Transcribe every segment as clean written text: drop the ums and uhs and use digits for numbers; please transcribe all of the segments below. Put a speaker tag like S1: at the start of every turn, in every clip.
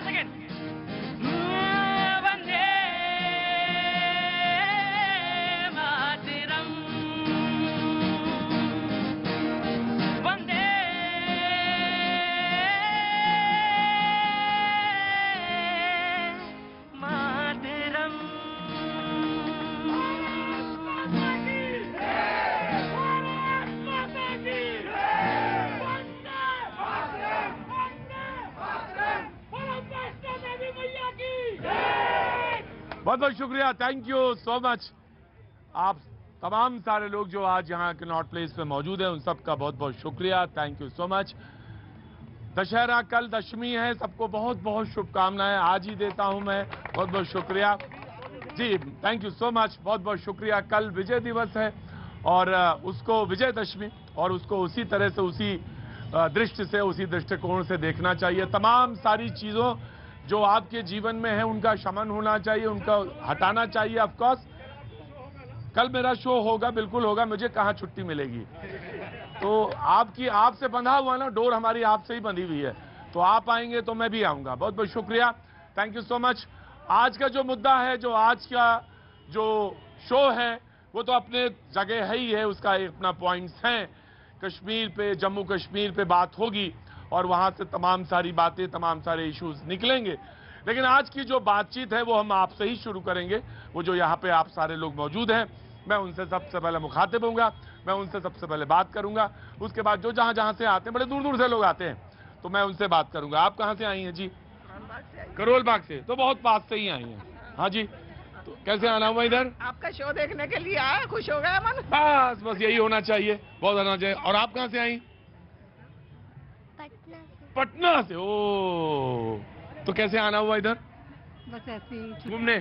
S1: Second.
S2: बहुत बहुत शुक्रिया, थैंक यू सो मच। आप तमाम सारे लोग जो आज यहाँ कनॉट प्लेस पे मौजूद हैं, उन सबका बहुत बहुत शुक्रिया, thank you so much. Dussehra कल दशमी है, सबको बहुत बहुत शुभकामनाएं आज ही देता हूं मैं। बहुत बहुत शुक्रिया जी, थैंक यू सो मच, बहुत बहुत शुक्रिया। कल विजय दिवस है और उसको विजयदशमी, और उसको उसी तरह से, उसी दृष्टि से, उसी दृष्टिकोण से देखना चाहिए। तमाम सारी चीजों जो आपके जीवन में है उनका शमन होना चाहिए, उनका हटाना चाहिए। ऑफ कोर्स कल मेरा शो होगा, बिल्कुल होगा, मुझे कहां छुट्टी मिलेगी। तो आपसे बंधा हुआ ना डोर, हमारी आपसे ही बंधी हुई है, तो आप आएंगे तो मैं भी आऊंगा। बहुत बहुत शुक्रिया, थैंक यू सो मच। आज का जो मुद्दा है, जो आज का जो शो है, वो तो अपने जगह है ही है, उसका अपना पॉइंट्स हैं। कश्मीर पे, जम्मू कश्मीर पे बात होगी और वहां से तमाम सारी बातें, तमाम सारे इश्यूज निकलेंगे। लेकिन आज की जो बातचीत है वो हम आपसे ही शुरू करेंगे। वो जो यहाँ पे आप सारे लोग मौजूद हैं, मैं उनसे सबसे पहले मुखातिब होऊंगा, मैं उनसे सबसे पहले बात करूंगा। उसके बाद जो जहां जहां से आते हैं, बड़े दूर दूर से लोग आते हैं, तो मैं उनसे बात करूंगा। आप कहां से आई हैं जी? करोल बाग से, तो बहुत पास से ही आई हैं। हाँ जी, तो कैसे आना हुआ इधर?
S3: आपका शो देखने के लिए आया, खुश हो गया मन।
S2: बस बस यही होना चाहिए, बहुत होना चाहिए। और आप कहां से आई? पटना से। ओ, तो कैसे आना हुआ इधर?
S3: बस ऐसे ही
S2: घूमने।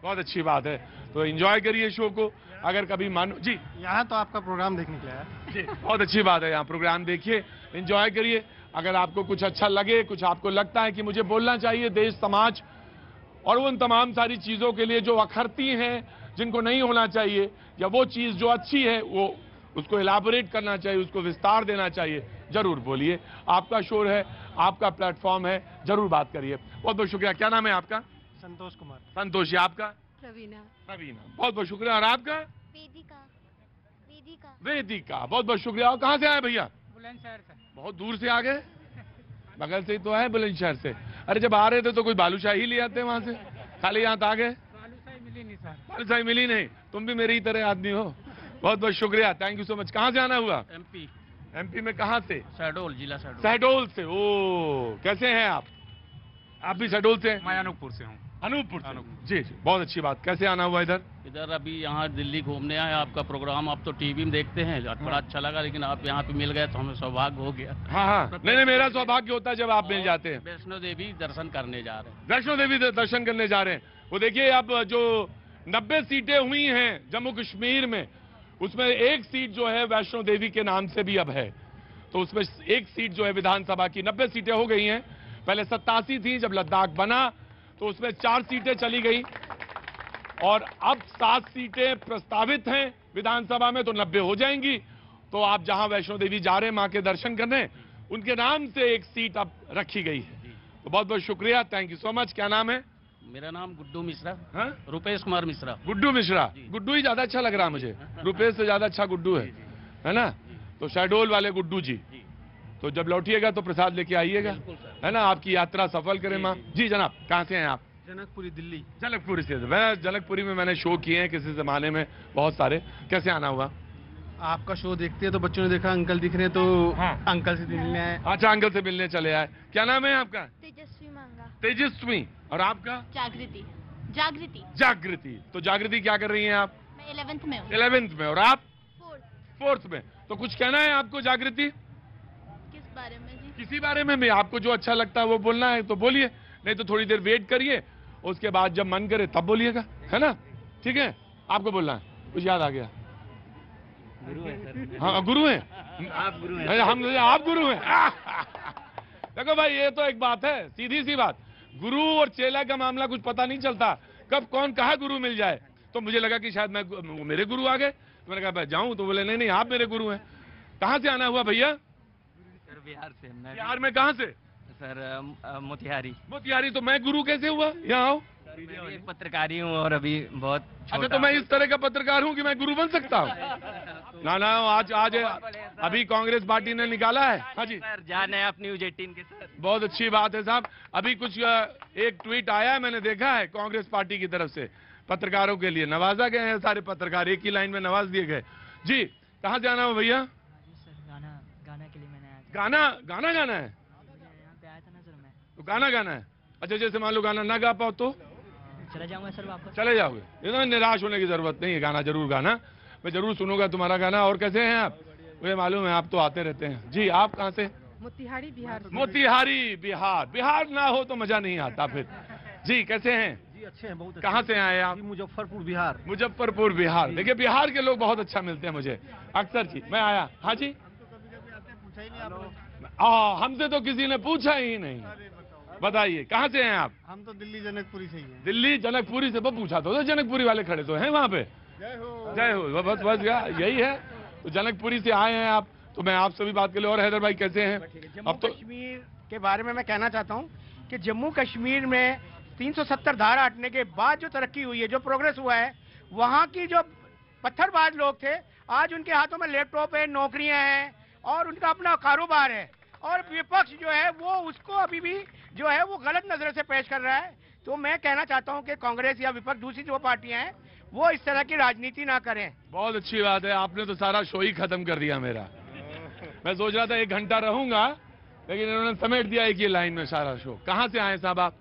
S2: बहुत अच्छी बात है, तो एंजॉय करिए शो को। अगर कभी मानो जी,
S4: यहाँ तो आपका प्रोग्राम देखने के लिए आया
S2: जी, बहुत अच्छी बात है। यहाँ प्रोग्राम देखिए, एंजॉय करिए। अगर आपको कुछ अच्छा लगे, कुछ आपको लगता है कि मुझे बोलना चाहिए देश समाज और उन तमाम सारी चीजों के लिए जो अखरती हैं, जिनको नहीं होना चाहिए, या वो चीज जो अच्छी है वो उसको इलाबोरेट करना चाहिए, उसको विस्तार देना चाहिए, जरूर बोलिए। आपका शोर है, आपका प्लेटफॉर्म है, जरूर बात करिए। बहुत बहुत शुक्रिया। क्या नाम है आपका?
S4: संतोष कुमार।
S2: संतोष जी, आपका?
S3: रवीना।
S2: रवीना, बहुत बहुत शुक्रिया। और आपका?
S5: वेदिका। वेदिका।
S2: वेदिका, बहुत बहुत शुक्रिया। और कहाँ से आए भैया?
S4: बुलंदशहर से।
S2: बहुत दूर से आ गए, बगल से ही तो है, बुलंदशहर से। अरे जब आ रहे थे तो कोई बालूशाही ले आते वहां से, खाली यहाँ आ गए?
S4: बालूशाही मिली नहीं सर।
S2: बालूशाही मिली नहीं? तुम भी मेरी ही तरह आदमी हो। बहुत बहुत शुक्रिया, थैंक यू सो मच। कहाँ से आना हुआ?
S4: एमपी।
S2: एमपी में कहाँ से?
S4: शहडोल, जिला शहडोल।
S2: शहडोल से। ओ, कैसे हैं आप? आप भी शहडोल से?
S4: मैं अनूपपुर से हूँ।
S2: अनूपपुर से। जी जी, बहुत अच्छी बात। कैसे आना हुआ इधर?
S6: इधर अभी यहाँ दिल्ली घूमने आए। आपका प्रोग्राम आप तो टीवी में देखते हैं, बड़ा अच्छा लगा, लेकिन आप यहाँ पे मिल गए तो हमें सौभाग्य हो गया।
S2: हाँ हाँ, नहीं नहीं, मेरा सौभाग्य होता है जब आप मिल जाते हैं।
S6: वैष्णो देवी दर्शन करने जा रहे हैं।
S2: वैष्णो देवी दर्शन करने जा रहे हैं। वो देखिए, अब जो 90 सीटें हुई हैं जम्मू कश्मीर में, उसमें एक सीट जो है वैष्णो देवी के नाम से भी अब है। तो उसमें एक सीट जो है विधानसभा की, 90 सीटें हो गई हैं। पहले 87 थी, जब लद्दाख बना तो उसमें 4 सीटें चली गई, और अब 7 सीटें प्रस्तावित हैं विधानसभा में, तो 90 हो जाएंगी। तो आप जहां वैष्णो देवी जा रहे हैं मां के दर्शन करने, उनके नाम से एक सीट अब रखी गई है। तो बहुत बहुत शुक्रिया, थैंक यू सो मच। क्या नाम है?
S6: मेरा नाम गुड्डू मिश्रा।
S2: हाँ?
S6: रुपेश कुमार मिश्रा।
S2: गुड्डू मिश्रा। गुड्डू ही ज्यादा अच्छा लग रहा है मुझे, रुपेश से ज्यादा अच्छा गुड्डू है ना? तो शहडोल वाले गुड्डू जी, तो जब लौटिएगा तो प्रसाद लेके आइएगा, है ना? आपकी यात्रा सफल करें माँ। जी जनाब, कहाँ से हैं आप?
S4: जनकपुरी, दिल्ली।
S2: जनकपुरी से। मैं जनकपुरी में मैंने शो किए हैं किसी जमाने में, बहुत सारे। कैसे आना हुआ?
S4: आपका शो देखते हैं तो बच्चों ने देखा अंकल दिख रहे हैं, तो
S2: हाँ।
S4: अंकल से मिलने आए।
S2: अच्छा, अंकल से मिलने चले आए। क्या नाम है आपका?
S5: तेजस्वी मांगा।
S2: तेजस्वी। और आपका?
S5: जागृति। जागृति।
S2: जागृति। तो जागृति क्या कर रही हैं आप?
S5: मैं 11th में हूँ।
S2: 11th में। और आप?
S5: 4th।
S2: 4th में। तो कुछ कहना है आपको जागृति?
S5: किस बारे में जी?
S2: किसी बारे में भी आपको जो अच्छा लगता है वो बोलना है तो बोलिए, नहीं तो थोड़ी देर वेट करिए, उसके बाद जब मन करे तब बोलिएगा, है ना? ठीक है, आपको बोलना है। कुछ याद आ गया?
S6: गुरु है सर।
S2: हाँ, गुरु हैं
S6: आप गुरु हैं।
S2: हम, आप गुरु हैं। देखो भाई, ये तो एक बात है, सीधी सी बात। गुरु और चेला का मामला कुछ पता नहीं चलता, कब कौन कहा गुरु मिल जाए। तो मुझे लगा कि शायद मैं मेरे गुरु आ गए, तो मैंने कहा जाऊं, तो बोले नहीं नहीं, आप मेरे गुरु हैं। कहाँ से आना हुआ भैया?
S6: बिहार से।
S2: बिहार में कहाँ से?
S1: सर मोतिहारी।
S2: मोतिहारी, तो मैं गुरु कैसे हुआ? यहाँ आओ।
S1: मैं भी एक पत्रकारी हूँ और अभी बहुत
S2: अच्छा, तो मैं इस तरह का पत्रकार हूँ कि मैं गुरु बन सकता हूँ? ना आज आज अभी कांग्रेस पार्टी ने निकाला है। हाँ जी
S1: सर, जान है आप न्यूज 18 के सर।
S2: बहुत अच्छी बात है साहब। अभी कुछ एक ट्वीट आया है, मैंने देखा है कांग्रेस पार्टी की तरफ से पत्रकारों के लिए नवाजा गए हैं सारे पत्रकार, एक ही लाइन में नवाज दिए गए। जी, कहाँ से आना हो भैया?
S7: गाना के लिए मैंने आया था।
S2: गाना गाना है?
S7: यहाँ पे आया था ना सर मैं।
S2: तो गाना गाना है। अच्छा, जैसे मान लो गाना ना गा पाओ तो
S7: चला जाऊंगा सर वापस।
S2: चले जाओगे? इतना निराश होने की जरूरत नहीं है, गाना जरूर गाना, मैं जरूर सुनूंगा तुम्हारा गाना। और कैसे हैं आप? मुझे मालूम है आप तो आते रहते हैं। जी, आप कहाँ से?
S3: मोतिहारी बिहार।
S2: मोतिहारी बिहार। बिहार ना हो तो मजा नहीं आता फिर। जी, कैसे हैं?
S4: जी अच्छे हैं, बहुत
S2: कहाँ से आए आप?
S4: मुजफ्फरपुर बिहार।
S2: मुजफ्फरपुर बिहार। देखिए, बिहार के लोग बहुत अच्छा मिलते हैं मुझे अक्सर। जी, मैं आया। हाँ जी, हमसे तो किसी ने पूछा ही नहीं। बताइए, कहाँ से हैं आप?
S4: हम तो दिल्ली जनकपुरी से ही हैं।
S2: दिल्ली जनकपुरी से? वो पूछा तो जनकपुरी वाले खड़े तो हैं वहाँ पे। जय हो। बस गया, यही है। तो जनकपुरी से आए हैं आप, तो मैं आपसे भी बात कर लूँ। और हैदर भाई कैसे हैं?
S8: जम्मू कश्मीर के बारे में मैं कहना चाहता हूं कि जम्मू कश्मीर में 370 धारा हटने के बाद जो तरक्की हुई है, जो प्रोग्रेस हुआ है, वहां की जो पत्थरबाज लोग थे, आज उनके हाथों में लैपटॉप है, नौकरियां हैं और उनका अपना कारोबार है। और विपक्ष जो है वो उसको अभी भी जो है वो गलत नजर से पेश कर रहा है। तो मैं कहना चाहता हूं कि कांग्रेस या विपक्ष, दूसरी जो पार्टियां हैं, वो इस तरह की राजनीति ना करें।
S2: बहुत अच्छी बात है, आपने तो सारा शो ही खत्म कर दिया मेरा। मैं सोच रहा था 1 घंटा रहूंगा, लेकिन इन्होंने समेट दिया एक ही लाइन में सारा शो। कहाँ से आए साहब आप?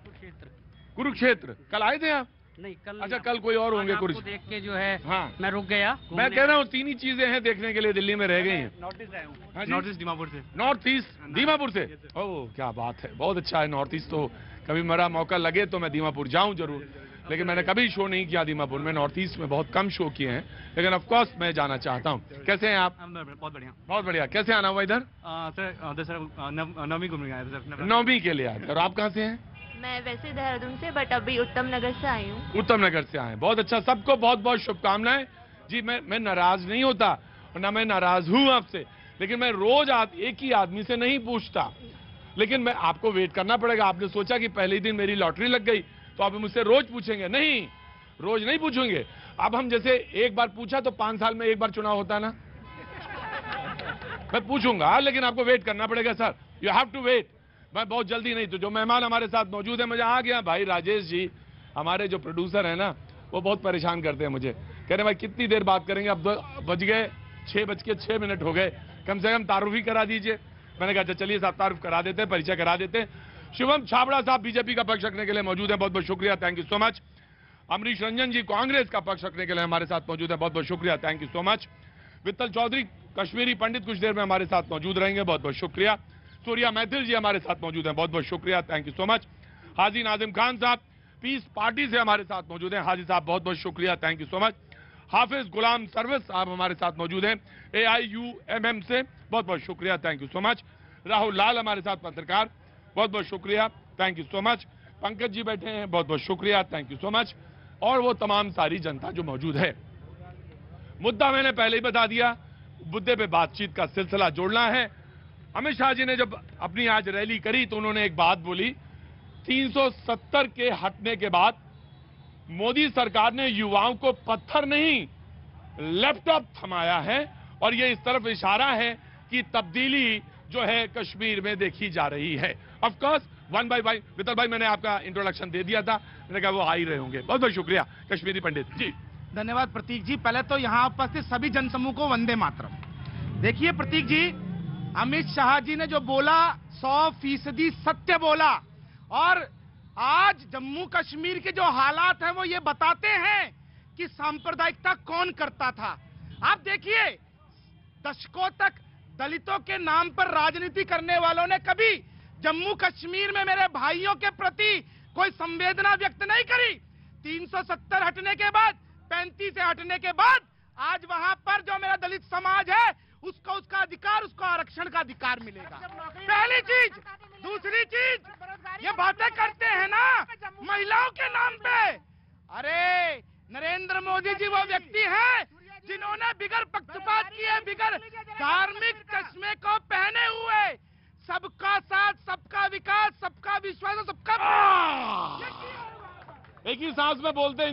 S2: कुरुक्षेत्र। कल आए थे आप?
S1: नहीं, कल।
S2: अच्छा, कल कोई और होंगे।
S1: आपको देख के जो है
S2: हाँ,
S1: मैं रुक गया।
S2: मैं कह रहा हूँ 3 ही चीजें हैं देखने के लिए, दिल्ली में रह गई हैं।
S1: नॉर्थ ईस्ट आया हूँ।
S2: नॉर्थ ईस्ट दीमापुर से। नॉर्थ ईस्ट दीमापुर से? ओह, क्या बात है, बहुत अच्छा है नॉर्थ ईस्ट। तो कभी मेरा मौका लगे तो मैं दीमापुर जाऊं जरूर, लेकिन मैंने कभी शो नहीं किया दीमापुर में। नॉर्थ ईस्ट में बहुत कम शो किए हैं, लेकिन ऑफ कोर्स मैं जाना चाहता हूं। कैसे हैं आप?
S1: बहुत बढ़िया।
S2: बहुत बढ़िया। कैसे आना हुआ इधर?
S1: सर नवमी घूमने आया था सर।
S2: 9वीं के लिए आए थे। और आप कहाँ से हैं?
S5: मैं वैसे देहरादून से, बट अभी उत्तम नगर से आई हूँ।
S2: उत्तम नगर से आए। बहुत अच्छा, सबको बहुत बहुत शुभकामनाएं। जी, मैं नाराज नहीं होता और ना मैं नाराज हूं आपसे, लेकिन मैं रोज एक ही आदमी से नहीं पूछता, लेकिन मैं आपको वेट करना पड़ेगा। आपने सोचा कि पहले ही दिन मेरी लॉटरी लग गई तो आप मुझसे रोज पूछेंगे? नहीं, रोज नहीं पूछेंगे। अब हम जैसे एक बार पूछा तो 5 साल में एक बार चुनाव होता है ना। मैं पूछूंगा, लेकिन आपको वेट करना पड़ेगा sir. You have to wait. मैं बहुत जल्दी नहीं। तो जो मेहमान हमारे साथ मौजूद है, मुझे आ गया भाई राजेश जी, हमारे जो प्रोड्यूसर है ना, वो बहुत परेशान करते हैं मुझे। कह रहे भाई कितनी देर बात करेंगे, अब बज गए 6:06 हो गए, कम से कम तारुफ ही करा दीजिए। मैंने कहा चलिए साहब, तारुफ करा देते हैं, परिचय करा देते हैं। शिवम छाबड़ा साहब बीजेपी का पक्ष रखने के लिए मौजूद है, बहुत बहुत शुक्रिया, thank you so much. Amrish Ranjan ji Congress का पक्ष रखने के लिए हमारे साथ मौजूद है, बहुत बहुत शुक्रिया, thank you so much. Vittal Chaudhary Kashmiri Pandit कुछ देर में हमारे साथ मौजूद रहेंगे, बहुत बहुत शुक्रिया। सूर्या मैथिल जी हमारे साथ मौजूद हैं, बहुत बहुत शुक्रिया, थैंक यू सो मच। हाजी नाजिम खान साहब पीस पार्टी से हमारे साथ मौजूद हैं, हाजी साहब बहुत बहुत शुक्रिया, थैंक यू सो मच। हाफिज गुलाम सरवत साहब हमारे साथ मौजूद हैं AIUMM से, बहुत बहुत शुक्रिया, thank you so much. Rahul Lal हमारे साथ पत्रकार, बहुत बहुत शुक्रिया, thank you so much. Pankaj ji बैठे हैं, बहुत बहुत शुक्रिया, थैंक यू सो मच। और वो तमाम सारी जनता जो मौजूद है। मुद्दा मैंने पहले ही बता दिया, मुद्दे पे बातचीत का सिलसिला जोड़ना है। अमित शाह जी ने जब अपनी आज रैली करी तो उन्होंने एक बात बोली, 370 के हटने के बाद मोदी सरकार ने युवाओं को पत्थर नहीं लैपटॉप थमाया है, और ये इस तरफ इशारा है कि तब्दीली जो है कश्मीर में देखी जा रही है। ऑफ कोर्स 1 by 1 वितल भाई, मैंने आपका इंट्रोडक्शन दे दिया था, मैंने कहा वो आ ही रहे होंगे। बहुत बहुत शुक्रिया कश्मीरी पंडित जी।
S8: धन्यवाद प्रतीक जी। पहले तो यहाँ उपस्थित सभी जनसमूह को वंदे मातरम। देखिए प्रतीक जी, अमित शाह जी ने जो बोला 100% सत्य बोला, और आज जम्मू कश्मीर के जो हालात हैं वो ये बताते हैं कि सांप्रदायिकता कौन करता था। आप देखिए, दशकों तक दलितों के नाम पर राजनीति करने वालों ने कभी जम्मू कश्मीर में मेरे भाइयों के प्रति कोई संवेदना व्यक्त नहीं करी। 370 हटने के बाद, 35 से हटने के बाद आज वहां पर जो मेरा दलित समाज है उसको उसका अधिकार, उसको आरक्षण का अधिकार मिलेगा। पहली चीज। दूसरी चीज, ये बातें करते हैं ना महिलाओं के नाम पे। अरे नरेंद्र मोदी जी वो व्यक्ति हैं जिन्होंने बिगर पक्षपात किए, बिगर धार्मिक चश्मे को पहने हुए सबका साथ सबका विकास
S2: एक ही सांस में बोलते हैं।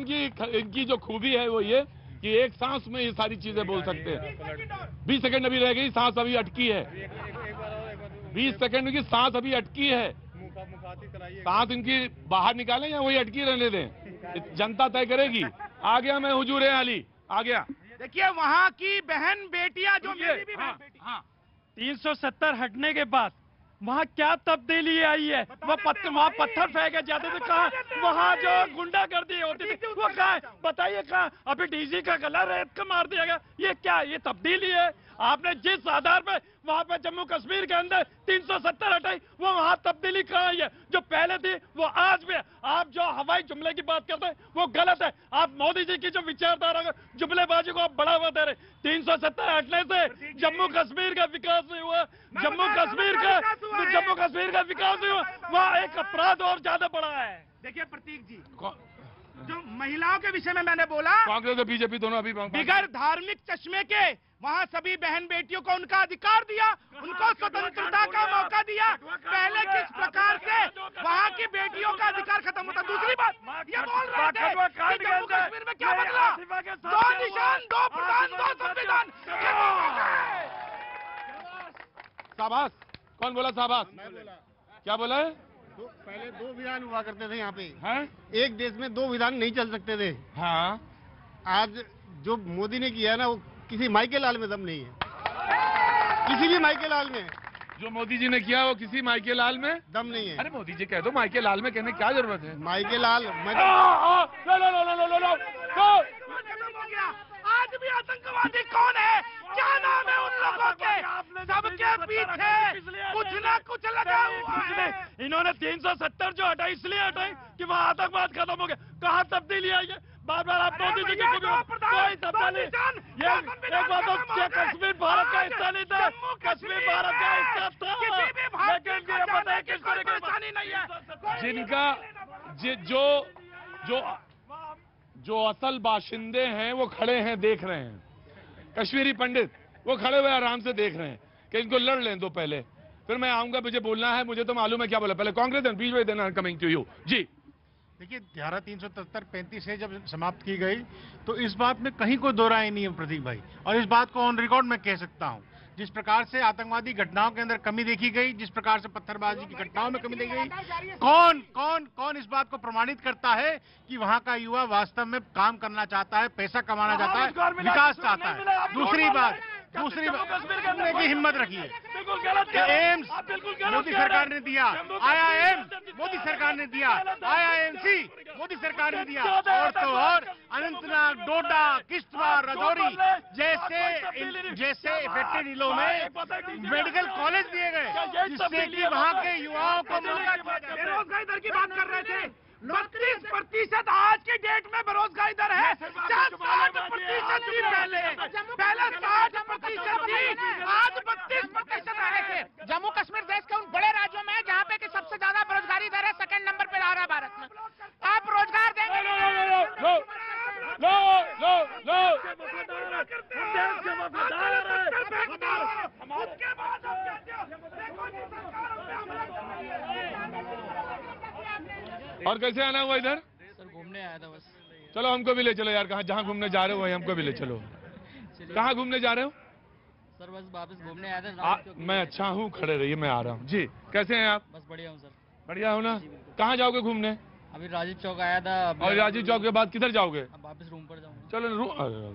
S2: इनकी जो खूबी है वो ये कि एक सांस में ये सारी चीजें बोल सकते हैं। 20 सेकंड अभी रह गई, सांस अभी अटकी है। 20 सेकंड की सांस अभी अटकी है। सांस इनकी बाहर निकालें या वही अटकी रहने दें, जनता तय करेगी। आ गया मैं हुजूर आली, आ गया।
S8: देखिए वहाँ की बहन बेटियां जो मेरी भी बहन बेटी, हाँ
S9: 370 हटने के बाद वहाँ क्या तब्दीली आई है? वहाँ पत्थर फेंके जाते थे, कहाँ वहाँ जो गुंडागर्दी होती थी वो कहाँ है? बताइए कहाँ? अभी डीजी का गला रेत का मार दिया गया। ये क्या, ये तब्दीली है? आपने जिस आधार पे वहाँ पे जम्मू कश्मीर के अंदर 370 हटाई, वो वहाँ तब्दीली कहाँ आई है? जो पहले थी वो आज भी है। आप जो हवाई जुमले की बात करते हैं वो गलत है। आप मोदी जी की जो विचारधारा है, जुमलेबाजी को आप बढ़ावा दे रहे। 370 हटने से जम्मू कश्मीर का विकास नहीं हुआ। जम्मू कश्मीर का विकास नहीं हुआ, वहाँ एक अपराध और ज्यादा बढ़ा है।
S8: देखिए प्रतीक जी, जो महिलाओं के विषय में मैंने बोला,
S2: कांग्रेस और बीजेपी दोनों अभी
S8: बिगैर धार्मिक चश्मे के वहाँ सभी बहन बेटियों को उनका अधिकार दिया, उनको स्वतंत्रता का मौका दिया। पहले किस प्रकार से वहाँ की बेटियों का अधिकार खत्म होता। दूसरी बात ये बोल रहे थे कि जम्मू कश्मीर में क्या बदला? 2 निशान, 2 प्रधान, 2 संविधान।
S2: शाबाश। कौन बोला शाबाश? क्या बोला है?
S4: पहले 2 विधान हुआ करते थे यहाँ पे।
S2: हैं?
S4: एक देश में 2 विधान नहीं चल सकते थे।
S2: हाँ,
S4: आज जो मोदी ने किया है ना, वो किसी माई के लाल में दम नहीं है, किसी भी माई के लाल में।
S2: जो मोदी जी ने किया वो किसी माई के लाल में
S4: दम नहीं है।
S2: अरे मोदी जी कह दो, माई के लाल में कहने की क्या जरूरत है?
S4: माई के लाल
S8: आज भी आतंकवादी कौन है? क्या नाम है उन लोगों के? सबके पीछे कुछ ना कुछ लगा हुआ है।
S9: इन्होंने 370 जो हटाई इसलिए हटाई कि वहाँ आतंकवाद खत्म हो गया। कहाँ तब्दीली आई है? बार बार आप मोदी जी की कोई तब्दीली। ये एक बात तो कश्मीर भारत का हिस्सा नहीं था, कश्मीर भारत का हिस्सा था, लेकिन ये पता है किसको परेशानी नहीं है।
S2: जिनका जो असल बाशिंदे हैं वो खड़े हैं, देख रहे हैं। कश्मीरी पंडित वो खड़े हुए आराम से देख रहे हैं कि इनको लड़ लें दो पहले, फिर मैं आऊंगा, मुझे बोलना है, मुझे तो मालूम है क्या बोला। पहले Congress and BJP then coming to you. जी
S10: देखिए, धारा 370-35 से जब समाप्त की गई तो इस बात में कहीं कोई दो राय नहीं है प्रतीक भाई, और इस बात को ऑन रिकॉर्ड मैं कह सकता हूं। जिस प्रकार से आतंकवादी घटनाओं के अंदर कमी देखी गई, जिस प्रकार से पत्थरबाजी की घटनाओं में कमी देखी गई, कौन इस बात को प्रमाणित करता है कि वहां का युवा वास्तव में काम करना चाहता है, पैसा कमाना चाहता है, विकास चाहता है। दूसरी बात करने की हिम्मत रखी है कि एम्स मोदी सरकार ने दिया, IIM मोदी सरकार ने दिया, IIMC मोदी सरकार ने दिया, और तो और अनंतनाग, डोडा, किश्तवाड़, राजौरी जैसे इफेक्टेड जिलों में मेडिकल कॉलेज दिए गए, जिससे कि वहाँ के युवाओं को
S8: बेरोजगारी दर की बात कर रहे थे। 32% आज की डेट में बेरोजगारी दर है। 60% थी पहले 60% थी, आज 32% है। जम्मू कश्मीर देश के उन बड़े राज्यों में है जहाँ पे कि सबसे ज्यादा बेरोजगारी दर है, सेकंड नंबर पे आ रहा है भारत में। आप रोजगार देंगे?
S2: और कैसे आना हुआ इधर?
S7: सर घूमने आया था बस।
S2: चलो हमको भी ले चलो यार, कहाँ जहाँ घूमने जा रहे हो वहीं हमको भी ले चलो। कहाँ घूमने जा रहे हो?
S7: सर बस वापस घूमने आया था।
S2: मैं अच्छा हूँ, खड़े रहिए, मैं आ रहा हूँ। जी कैसे हैं आप?
S7: बस बढ़िया हूँ सर।
S2: बढ़िया हो ना? कहाँ जाओगे घूमने?
S7: अभी राजीव चौक आया था।
S2: और राजीव चौक के बाद किधर जाओगे?
S7: अब वापस रूम पर जाऊंगा।
S2: चलो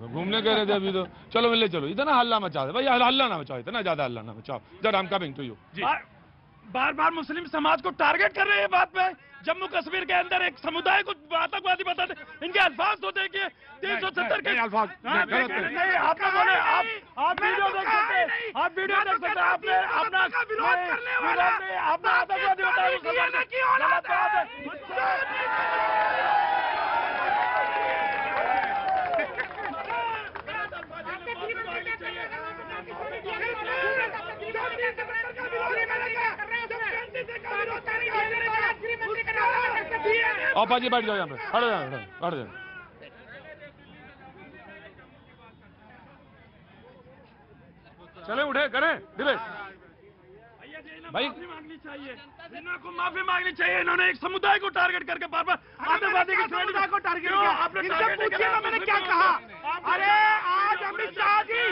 S2: घूमने कह रहे थे अभी तो। चलो मिले चलो, इतना हल्ला मचा दे भाई, हल्ला ना मचाओ, इतना ज्यादा हल्ला ना मचाओ। जरा हम कमिंग टू यू।
S9: बार बार मुस्लिम समाज को टारगेट कर रहे हैं बात में। जम्मू कश्मीर के अंदर एक समुदाय को आतंकवादी बताते, इनके अल्फाज तो देखिए 370 के
S2: अल्फाज
S9: नहीं। आपने बोले आप वीडियो देख सकते हैं, आप वीडियो देख सकते हैं। आपने अपना विरोध करने वाला आपने आतंकवादी बताया, गलत बात है।
S2: और बाजी बैठ जाओ यहाँ पे, हट जाओ। चले उठे करें डिबेट भाई।
S9: चाहिए, इनको माफी मांगनी चाहिए। इन्होंने एक समुदाय को टारगेट करके बार बार आतंकवादी की
S8: समुदाय को टारगेट किया। इनसे पूछिए ना मैंने क्या कहा। अरे आज अमित शाह जी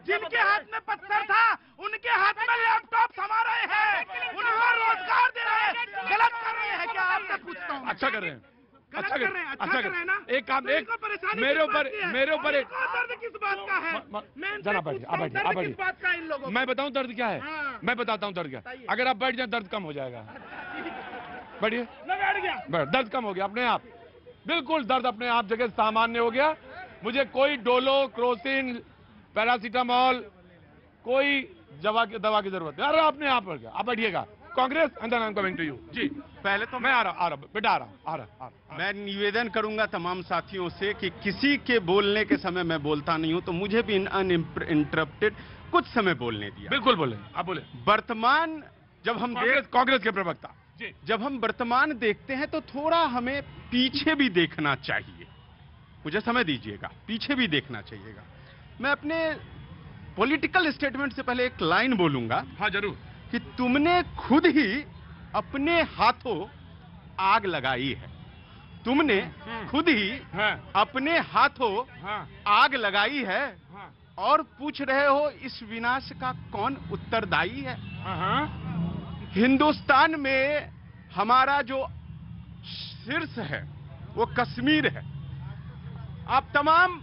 S8: जिनके हाथ में पत्थर था उनके हाथ में लैपटॉप थमा रहे हैं, उनको रोजगार दे रहे हैं। गलत कर रहे हैं क्या? आपसे पूछता हूँ।
S2: अच्छा कर रहे हैं, अच्छा कर रहे हैं,
S8: अच्छा कर रहे हैं ना।
S2: एक काम, एक मेरे ऊपर एक
S8: दर्द किस बात का है?
S2: जरा बैठिए, आप बैठिए, आप
S8: किस बात का इन लोगों
S2: मैं बताऊं दर्द क्या है? मैं बताता हूं दर्द क्या। अगर आप बैठ जाए दर्द कम हो जाएगा। बैठिए,
S8: बैठ गया,
S2: बैठ, दर्द कम हो गया अपने आप, बिल्कुल दर्द अपने आप जगह सामान्य हो गया। मुझे कोई डोलो, क्रोसिन, पैरासीटामोल, कोई दवा की जरूरत नहीं। अरे अपने आप हो गया। आप बैठिएगा। Congress and then I am coming to you. जी
S4: पहले तो
S2: मैं आ रहा बेटा, आ रहा।
S4: मैं निवेदन करूंगा तमाम साथियों से कि किसी के बोलने के समय मैं बोलता नहीं हूं, तो मुझे भी अनइंटरप्टेड कुछ समय बोलने दिया।
S2: बिल्कुल बोले, आप बोले।
S4: वर्तमान जब हम
S2: कांग्रेस के प्रवक्ता,
S4: जब हम वर्तमान देखते हैं तो थोड़ा हमें पीछे भी देखना चाहिए। मुझे समय दीजिएगा, पीछे भी देखना चाहिएगा। मैं अपने पॉलिटिकल स्टेटमेंट से पहले एक लाइन बोलूंगा।
S2: हाँ जरूर।
S4: कि तुमने खुद ही अपने हाथों आग लगाई है। तुमने खुद ही अपने हाथों आग लगाई है और पूछ रहे हो इस विनाश का कौन उत्तरदायी है। हिंदुस्तान में हमारा जो शीर्ष है वो कश्मीर है। आप तमाम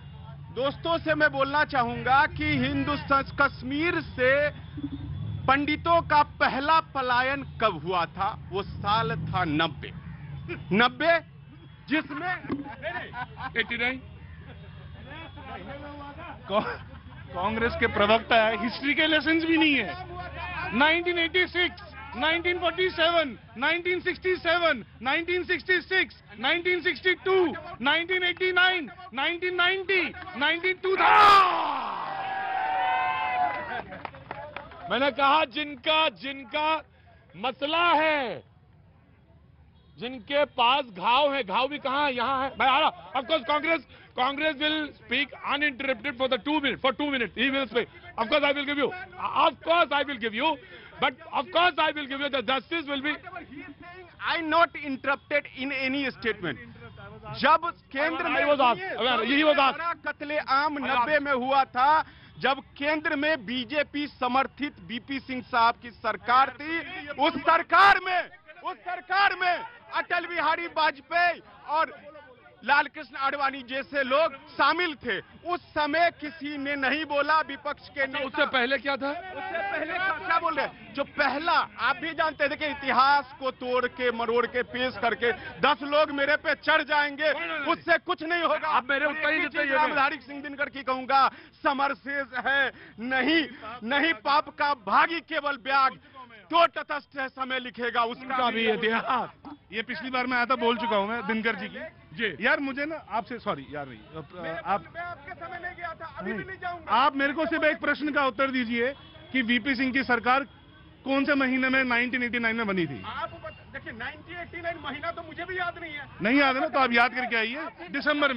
S4: दोस्तों से मैं बोलना चाहूंगा कि हिंदुस्तान कश्मीर से पंडितों का पहला पलायन कब हुआ था? वो साल था 90 जिसमें
S2: 89।
S9: कांग्रेस के प्रवक्ता है, हिस्ट्री के लेसन भी नहीं है। 1986, 1947, 1967, 1966, 1962, 1989, 1990, 2000।
S2: मैंने कहा जिनका मसला है, जिनके पास घाव है, घाव भी कहां है? यहां है। मैं आ रहा। Of course Congress will speak uninterrupted for 2 minutes he will speak. Of course I will give you, but of course I will give you the justice will be.
S4: I not interrupted in any statement. जब केंद्र में कत्लेआम 90 में हुआ था, जब केंद्र में BJP समर्थित बीपी सिंह साहब की सरकार थी, उस सरकार में अटल बिहारी वाजपेयी और लाल कृष्ण आडवाणी जैसे लोग शामिल थे। उस समय किसी ने नहीं बोला, विपक्ष के नेता।
S2: उससे पहले क्या था?
S4: उससे पहले क्या बोल रहे? जो पहला आप भी जानते थे कि इतिहास को तोड़ के मरोड़ के पेश करके 10 लोग मेरे पे चढ़ जाएंगे, उससे कुछ नहीं होगा।
S2: आप मेरे उत्तर ही देते हैं।
S4: रामधारी सिंह दिनकर की कहूंगा, समरसेज है नहीं पाप का भागी केवल ब्याग, तो तटस्थ है समय लिखेगा उसका भी इतिहास।
S9: ये पिछली बार मैं आया था, बोल चुका हूं मैं दिनकर जी की। यार मुझे ना आपसे सॉरी यार, नहीं आप
S4: आपके समय नहीं गया था, अभी भी नहीं जाऊंगा।
S9: आप मेरे को सिर्फ एक प्रश्न का उत्तर दीजिए कि वीपी सिंह की सरकार कौन से महीने में 1989 में बनी थी?
S4: आप देखिए 1989 महीना तो मुझे भी याद नहीं है।
S9: नहीं याद है ना, तो आप याद करके आइए। दिसंबर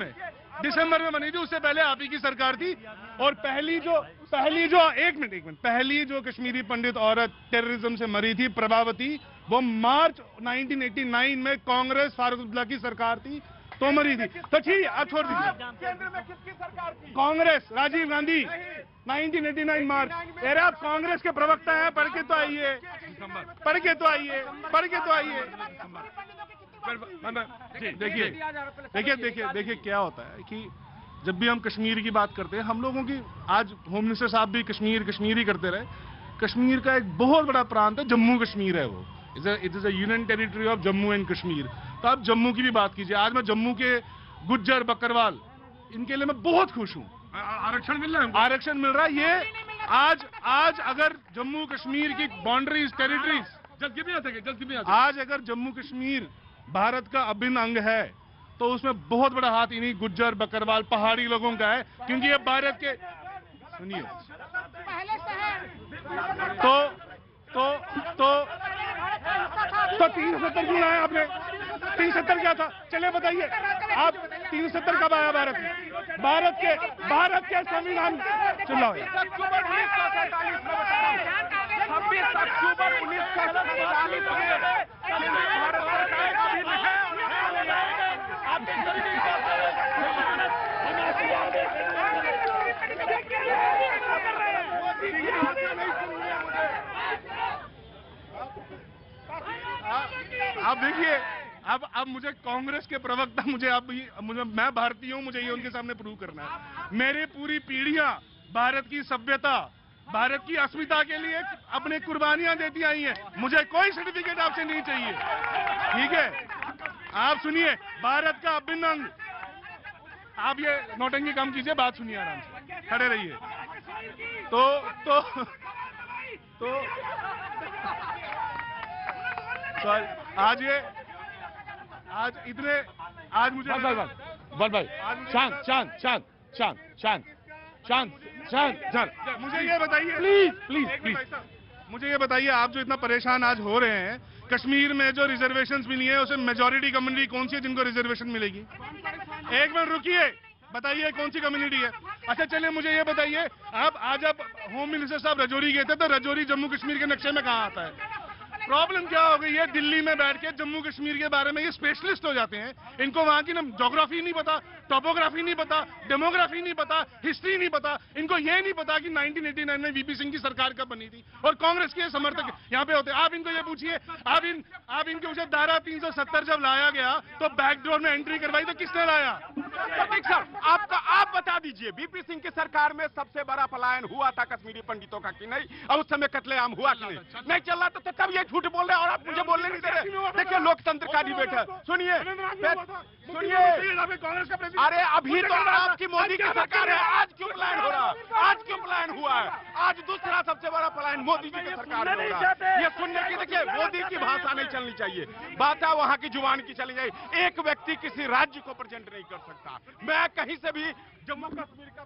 S9: में बनी थी। उससे पहले आप ही की सरकार थी। और पहली जो एक मिनट पहली जो कश्मीरी पंडित औरत टेररिज्म से मरी थी, प्रभावती, वो मार्च 1989 में कांग्रेस फारूक अब्दुल्ला की सरकार थी, तो मरी थी। तो ठीक है, आप छोड़ दीजिए।
S4: केंद्र में किसकी सरकार थी?
S9: कांग्रेस, राजीव गांधी, 1989 मार्च। अरे आप कांग्रेस के प्रवक्ता हैं, पढ़ के तो आइए। देखिए क्या होता है कि जब भी हम कश्मीर की बात करते हैं, हम लोगों की, आज होम मिनिस्टर साहब भी कश्मीर ही करते रहे। कश्मीर का एक बहुत बड़ा प्रांत है, जम्मू कश्मीर है वो। It is a union territory of Jammu and Kashmir. तो आप जम्मू की भी बात कीजिए। आज मैं जम्मू के गुज्जर, बकरवाल, इनके लिए मैं बहुत खुश हूँ।
S2: आरक्षण मिल रहा है,
S9: आरक्षण मिल रहा है। ये आज अगर जम्मू कश्मीर की बाउंड्रीज, टेरिटरीज, आज अगर जम्मू कश्मीर भारत का अभिन्न अंग है, तो उसमें बहुत बड़ा हाथ इन्हीं गुज्जर, बकरवाल, पहाड़ी लोगों का है, क्योंकि ये भारत के, सुनिए, तो 370 क्यों आया आपने? 370 क्या था? चलिए बताइए आप, 370 कब आया भारत में? भारत के संविधान, चिल्लाओ।
S4: 26 अक्टूबर 1947 में भारत सरकार का भी है। आप देखिए, अब मुझे कांग्रेस के प्रवक्ता मैं भारतीय हूं, मुझे ये उनके सामने प्रूव करना है। मेरी पूरी पीढ़ियां भारत की सभ्यता, भारत की अस्मिता के लिए अपने कुर्बानियां देती आई हैं। मुझे कोई सर्टिफिकेट आपसे नहीं चाहिए, ठीक है? आप सुनिए, भारत का अभिन्न अंग। आप ये नौटंकी कम कीजिए, बात सुनिए आराम से, खड़े रहिए। तो आज मुझे
S2: बल भाई शांत।
S4: मुझे ये बताइए,
S2: प्लीज
S4: मुझे ये बताइए, आप जो इतना परेशान आज हो रहे हैं, कश्मीर में जो रिजर्वेशंस मिली है उसमें मेजॉरिटी कम्युनिटी कौन सी है जिनको रिजर्वेशन मिलेगी? एक मिनट रुकिए, बताइए कौन सी कम्युनिटी है? अच्छा चलिए मुझे ये बताइए, आज आप होम मिनिस्टर साहब रजौरी गए थे, तो रजौरी जम्मू कश्मीर के नक्शे में कहाँ आता है? प्रॉब्लम क्या हो गई है? दिल्ली में बैठ के जम्मू कश्मीर के बारे में ये स्पेशलिस्ट हो जाते हैं, इनको वहां की ना ज्योग्राफी नहीं पता, टोपोग्राफी नहीं पता, डेमोग्राफी नहीं पता, हिस्ट्री नहीं पता, इनको ये नहीं पता कि 1989 में वीपी सिंह की सरकार कब बनी थी और कांग्रेस के समर्थक यहाँ पे होते हैं। आप इनको ये पूछिए, आप इनके उसे धारा 370 जब लाया गया तो बैकडोर में एंट्री करवाई तो किसने लाया? प्रतीक साहब, आप बता दीजिए, वीपी सिंह की सरकार में सबसे बड़ा पलायन हुआ था कश्मीरी पंडितों का कि नहीं? और उस समय कत्लेआम हुआ कि नहीं चल रहा? तो कब ये झूठ बोल रहे हैं और आप मुझे बोलने नहीं दे रहे? देखिए लोकतंत्र का डिबेट है, सुनिए। अरे अभी तो आपकी मोदी की सरकार है, आज क्यों पलायन हो रहा है? आज क्यों पलायन हुआ है? आज दूसरा सबसे बड़ा पलायन मोदी जी की सरकार में हो रहा है। ये सुनने की, देखिए मोदी की भाषा नहीं चलनी चाहिए, बात वहां की जुबान की चली जाए। एक व्यक्ति किसी राज्य को प्रेजेंट नहीं कर सकता। मैं कहीं से भी जम्मू कश्मीर का,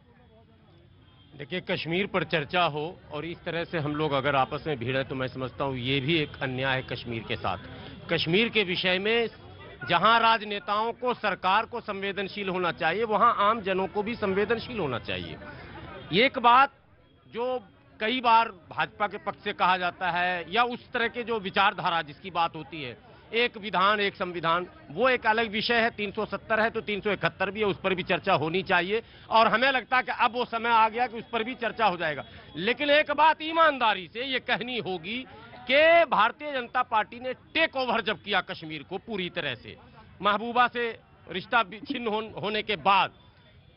S11: देखिए कश्मीर पर चर्चा हो और इस तरह से हम लोग अगर आपस में भिड़े तो मैं समझता हूँ ये भी एक अन्याय है कश्मीर के साथ। कश्मीर के विषय में जहां राजनेताओं को, सरकार को संवेदनशील होना चाहिए, वहां आम जनों को भी संवेदनशील होना चाहिए। एक बात जो कई बार भाजपा के पक्ष से कहा जाता है या उस तरह के जो विचारधारा जिसकी बात होती है, एक विधान एक संविधान, वो एक अलग विषय है। 370 है तो 371 भी है, उस पर भी चर्चा होनी चाहिए और हमें लगता है कि अब वो समय आ गया कि उस पर भी चर्चा हो जाएगा। लेकिन एक बात ईमानदारी से ये कहनी होगी कि भारतीय जनता पार्टी ने टेक ओवर जब किया कश्मीर को पूरी तरह से, महबूबा से रिश्ता छिन्न होने के बाद,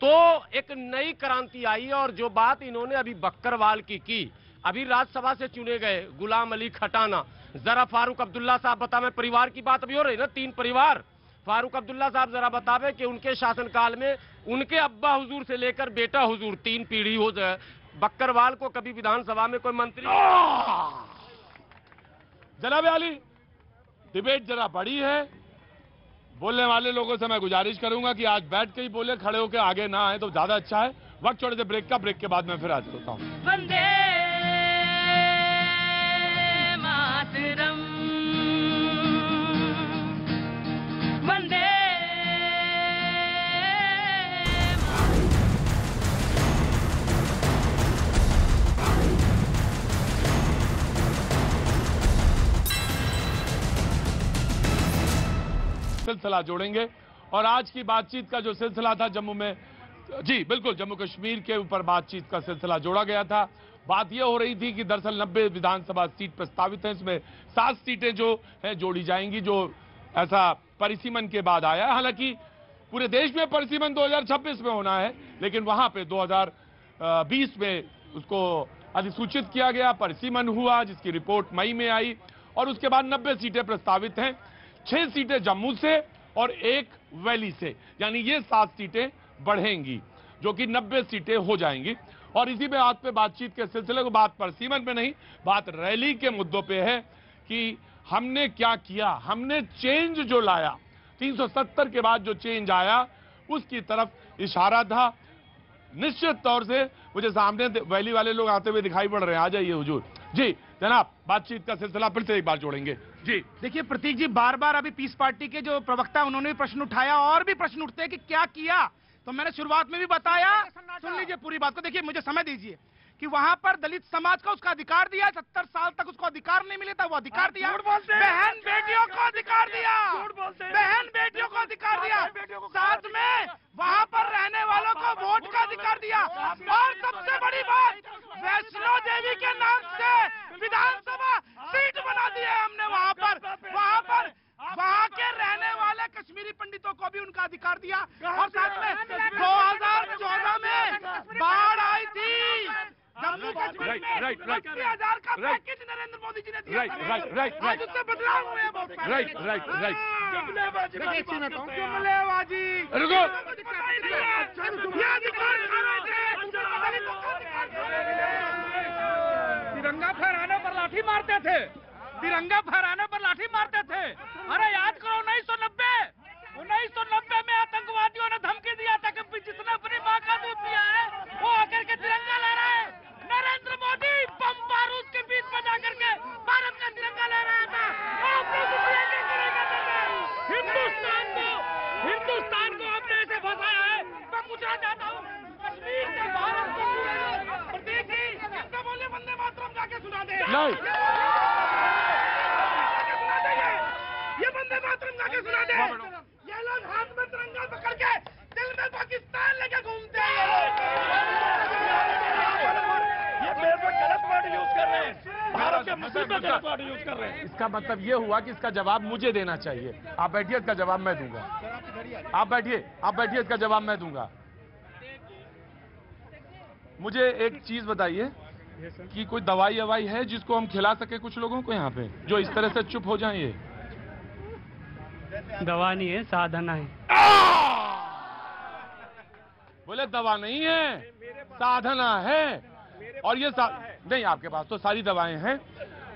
S11: तो एक नई क्रांति आई। और जो बात इन्होंने अभी बक्करवाल की अभी राज्यसभा से चुने गए गुलाम अली खटाना, जरा फारूक अब्दुल्ला साहब बतावे, परिवार की बात अभी हो रही ना, 3 परिवार, फारूक अब्दुल्ला साहब जरा बतावे कि उनके शासनकाल में उनके अब्बा हुजूर से लेकर बेटा हुजूर 3 पीढ़ी हो जाए, बक्करवाल को कभी विधानसभा में कोई मंत्री।
S2: जनाब आली, डिबेट जरा बड़ी है, बोलने वाले लोगों से मैं गुजारिश करूंगा कि आज बैठ के ही बोले, खड़े होकर आगे ना आए तो ज्यादा अच्छा है। वक्त छोड़े से ब्रेक का, ब्रेक के बाद मैं फिर हाजिर होता हूं।
S12: वंदे मातरम, वंदे
S2: सिलसिला जोड़ेंगे। और आज की बातचीत का जो सिलसिला था जम्मू में, जी बिल्कुल जम्मू कश्मीर के ऊपर बातचीत का सिलसिला जोड़ा गया था। बात यह हो रही थी कि दरअसल 90 विधानसभा सीट प्रस्तावित हैं, इसमें 7 सीटें जो हैं जोड़ी जाएंगी, जो ऐसा परिसीमन के बाद आया है। हालांकि पूरे देश में परिसीमन 2026 में होना है, लेकिन वहां पे 2020 में उसको अधिसूचित किया गया, परिसीमन हुआ, जिसकी रिपोर्ट मई में आई और उसके बाद 90 सीटें प्रस्तावित हैं। 6 सीटें जम्मू से और 1 वैली से, यानी ये 7 सीटें बढ़ेंगी, जो कि 90 सीटें हो जाएंगी। और इसी बात पे बातचीत के सिलसिले को, बात परसीमन पे नहीं, बात रैली के मुद्दों पे है कि हमने क्या किया, हमने चेंज जो लाया, 370 के बाद जो चेंज आया उसकी तरफ इशारा था। निश्चित तौर से मुझे सामने वैली वाले लोग आते हुए दिखाई पड़ रहे हैं, आ जाइए हुजूर। जी जनाब, बातचीत का सिलसिला फिर से एक बार जोड़ेंगे। जी
S8: देखिए प्रतीक जी, बार बार अभी पीस पार्टी के जो प्रवक्ता उन्होंने भी प्रश्न उठाया और भी प्रश्न उठते हैं कि क्या किया। तो मैंने शुरुआत में भी बताया, सुन लीजिए पूरी बात को, देखिए मुझे समय दीजिए कि वहां पर दलित समाज को उसका अधिकार दिया। 70 साल तक उसको अधिकार नहीं मिले था, वो अधिकार दिया। बहन बेटियों को अधिकार दिया, बहन बेटियों को अधिकार दिया। साथ में वहां पर रहने वालों को वोट का अधिकार दिया। और सबसे बड़ी बात, वैष्णो देवी के नाम से विधानसभा सीट बना दी है हमने वहां पर वहां के रहने वाले कश्मीरी पंडितों को भी उनका अधिकार दिया। और साथ में 2014 में बाढ़ आई थी जम्मू कश्मीर में, 80,000 का पैकेज नरेंद्र मोदी जी ने दिया। आज उससे बदलाव हुए हैं बहुत सारे। जुमलेबाजी,
S2: रुको,
S9: तिरंगा फहराने पर लाठी मारते थे, तिरंगा फहराने पर लाठी मारते थे। अरे याद करो 1990 में आतंकवादियों ने धमकी दिया था कि जिसने अपनी माँ का दूध पिया है वो आकर के तिरंगा ला रहा है। नरेंद्र मोदी बम बारूद के बीच में जाकर के भारत का तिरंगा ले रहा था। हिंदुस्तान को आपने ऐसे फंसाया है। मैं पूछना चाहता हूँ, कश्मीर से भारत को प्रतीक जी बोले वंदे मातरम जाके सुना दे। ये वंदे मातरम जाके सुना दे। ये लोग हाथ में तिरंगा पकड़ के दिल में पाकिस्तान लेके घूमते हैं। ये मेरे पर गलत वर्ड यूज कर रहे हैं, भारत के मुद्दे पर गलत वर्ड यूज कर रहे हैं।
S2: इसका मतलब ये हुआ कि इसका जवाब मुझे देना चाहिए। आप बैठिए, इसका जवाब मैं दूंगा। आप बैठिए, इसका जवाब मैं दूंगा। मुझे एक चीज बताइए कि कोई दवाई ववाई है जिसको हम खिला सके कुछ लोगों को यहाँ पे, जो इस तरह से चुप हो जाएं? ये
S1: दवा नहीं है, साधना है।
S2: बोले दवा नहीं है, साधना है। और ये नहीं, आपके पास तो सारी दवाएं हैं।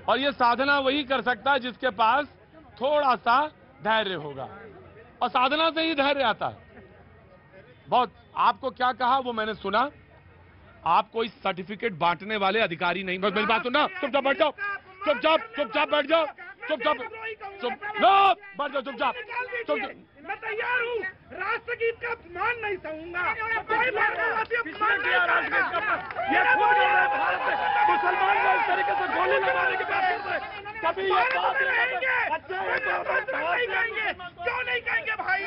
S2: और ये साधना वही कर सकता है जिसके पास थोड़ा सा धैर्य होगा, और साधना से ही धैर्य आता है। बहुत आपको क्या कहा वो मैंने सुना। आप कोई सर्टिफिकेट बांटने वाले अधिकारी नहीं। बस मेरी बात सुनना, चुपचाप बैठ जाओ, चुपचाप बैठ जाओ, चुपचाप बैठ जाओ, चुपचाप।
S9: मैं तैयार हूँ, राष्ट्रगीत का अपमान नहीं सहूंगा। ये खुद बोल रहे हैं भारत में मुसलमान को इस तरीके से गोली लगाने की बात कर रहे हैं। कभी ये बात नहीं कहेंगे, क्यों नहीं कहेंगे भाई?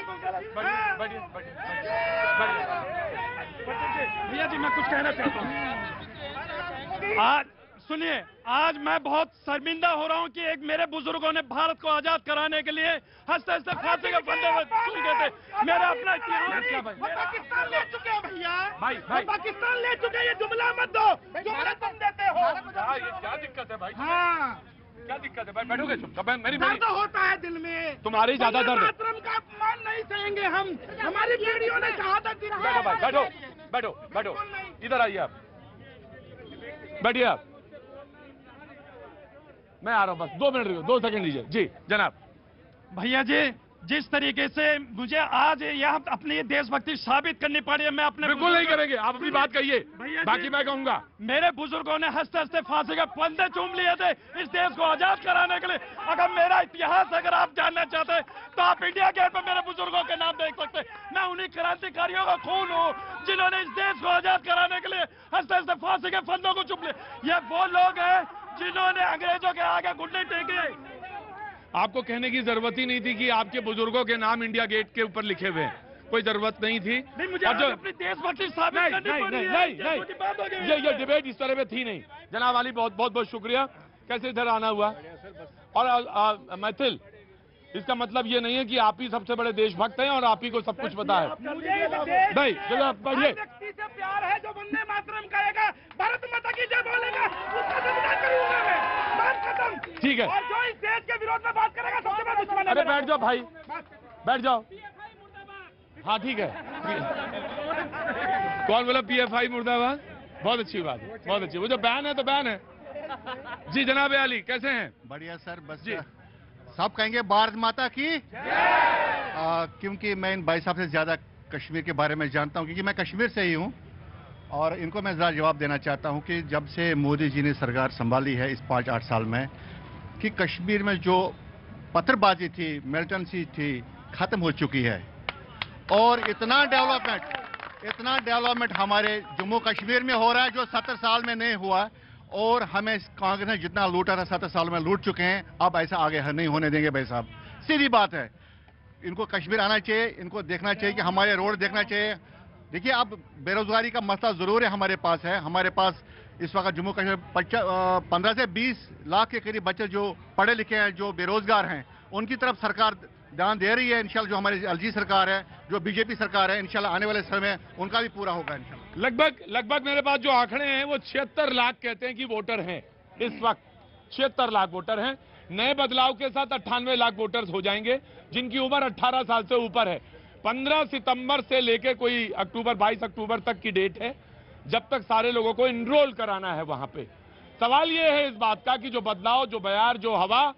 S9: भैया जी, मैं कुछ कहना चाहता हूँ। आज सुनिए, आज मैं बहुत शर्मिंदा हो रहा हूं कि एक मेरे बुजुर्गों ने भारत को आजाद कराने के लिए हंसते हंसते फांसी के फंदे में चूक गए थे। मेरा अपना इतिहास पाकिस्तान ले चुके हैं भैया, भाई पाकिस्तान ले चुके हैं। ये जुमला मत दो, जुमला तुम देते हो।
S2: क्या दिक्कत है भाई? हाँ, क्या दिक्कत है भाई? बैठोगे चुपचाप। मेरी
S9: दर्द होता है दिल में,
S2: तुम्हारी ज्यादा दर्द।
S9: मातरम का अपमान नहीं सहेंगे हम। हमारी पीढ़ियों ने शहादत दी।
S2: बैठो, इधर आइए आप, बैठिए आप। मैं आ रहा हूं, बस 2 मिनट रुको, 2 सेकंड लीजिए। जी जनाब।
S9: भैया जी, जिस तरीके से मुझे आज यहाँ अपनी देशभक्ति साबित करनी पड़ी है, मैं अपने
S2: बिल्कुल नहीं करेंगे। आप अपनी बात कहिए, बाकी मैं कहूंगा।
S9: मेरे बुजुर्गों ने हंसते हंसते फांसी के फंदे चूम लिए थे इस देश को आजाद कराने के लिए। अगर मेरा इतिहास अगर आप जानना चाहते हैं तो आप इंडिया गेट पर मेरे बुजुर्गों के नाम देख सकते हैं। मैं उन्हीं क्रांतिकारियों का खून हूँ जिन्होंने इस देश को आजाद कराने के लिए हंसते हंसते फांसी के फंदों को चूम लिए। ये वो लोग हैं जिन्होंने अंग्रेजों के आगे घुटने टेके।
S2: आपको कहने की जरूरत ही नहीं थी कि आपके बुजुर्गों के नाम इंडिया गेट के ऊपर लिखे हुए हैं। कोई जरूरत नहीं थी।
S9: नहीं, मुझे अपनी देशभक्ति साबित करनी पड़ी है।
S2: ये डिबेट इस तरह में थी नहीं। जनाब वाली बहुत शुक्रिया। कैसे इधर आना हुआ? और मैथिल, इसका मतलब ये नहीं है कि आप ही सबसे बड़े देशभक्त हैं और आप ही को सब कुछ पता है। नहीं, जनाब बढ़िए।
S9: व्यक्ति से प्यार है जो वंदे मातरम कहेगा, भारत माता की जय बोलेगा, उसका सम्मान करूंगा मैं। बात खत्म।
S2: ठीक है।
S9: और जो इस देश के विरोध में बात करेगा सबसे बड़ा दुश्मन है।
S2: अरे बैठ जाओ भाई, बैठ जाओ। हाँ ठीक है। कौन बोला PFI मुर्दाबाद? बहुत अच्छी बात है, बहुत अच्छी। वो जो बैन है तो बैन है। जी जनाब अली, कैसे हैं?
S13: बढ़िया सर। बस जी सब कहेंगे भारत माता की, क्योंकि मैं इन भाई साहब से ज्यादा कश्मीर के बारे में जानता हूं, क्योंकि मैं कश्मीर से ही हूं। और इनको मैं जरा जवाब देना चाहता हूं कि जब से मोदी जी ने सरकार संभाली है इस 5-8 साल में, कि कश्मीर में जो पत्थरबाजी थी, मिलिटेंसी थी, खत्म हो चुकी है। और इतना डेवलपमेंट इतना डेवलपमेंट हमारे जम्मू कश्मीर में हो रहा है जो 70 साल में नहीं हुआ, और हमें कांग्रेस ने जितना लूटा था 70 साल में लूट चुके हैं। अब ऐसा आगे नहीं होने देंगे भाई साहब, सीधी बात है। इनको कश्मीर आना चाहिए, इनको देखना चाहिए कि हमारे रोड देखना चाहिए। देखिए, अब बेरोजगारी का मसला जरूर है, हमारे पास है। हमारे पास इस वक्त जम्मू कश्मीर 15 से 20 लाख के करीब बच्चे जो पढ़े लिखे हैं, जो बेरोजगार हैं, उनकी तरफ सरकार ध्यान दे रही है। इंशाल्लाह जो हमारी एलजी सरकार है, जो बीजेपी सरकार है, इंशाल्लाह आने वाले समय में उनका भी पूरा होगा इंशाल्लाह।
S2: लगभग मेरे पास जो आंकड़े हैं वो 76 लाख कहते हैं कि वोटर हैं इस वक्त। 76 लाख वोटर हैं। नए बदलाव के साथ 98 लाख वोटर्स हो जाएंगे जिनकी उम्र 18 साल से ऊपर है। 15 सितंबर से लेके कोई 22 अक्टूबर तक की डेट है जब तक सारे लोगों को इनरोल कराना है वहां पे। सवाल ये है इस बात का कि जो बदलाव, जो बयार, जो हवा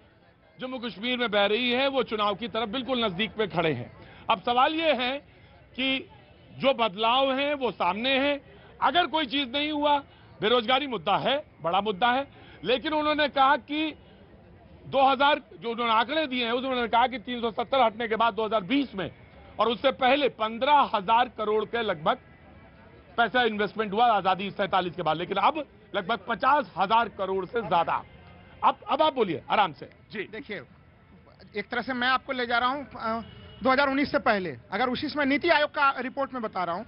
S2: जम्मू कश्मीर में बह रही है वो चुनाव की तरफ बिल्कुल नजदीक पे खड़े हैं। अब सवाल ये है कि जो बदलाव हैं वो सामने हैं। अगर कोई चीज नहीं हुआ, बेरोजगारी मुद्दा है, बड़ा मुद्दा है, लेकिन उन्होंने कहा कि 2000 जो उन्होंने आंकड़े दिए हैं उसमें उन्होंने कहा कि 370 हटने के बाद 2020 में और उससे पहले 15,000 करोड़ के लगभग पैसा इन्वेस्टमेंट हुआ आजादी 47 के बाद, लेकिन अब लगभग 50,000 करोड़ से ज्यादा। अब आप बोलिए आराम से जी।
S8: देखिए, एक तरह से मैं आपको ले जा रहा हूं 2019 से पहले। अगर उसी समय नीति आयोग का रिपोर्ट में बता रहा हूं,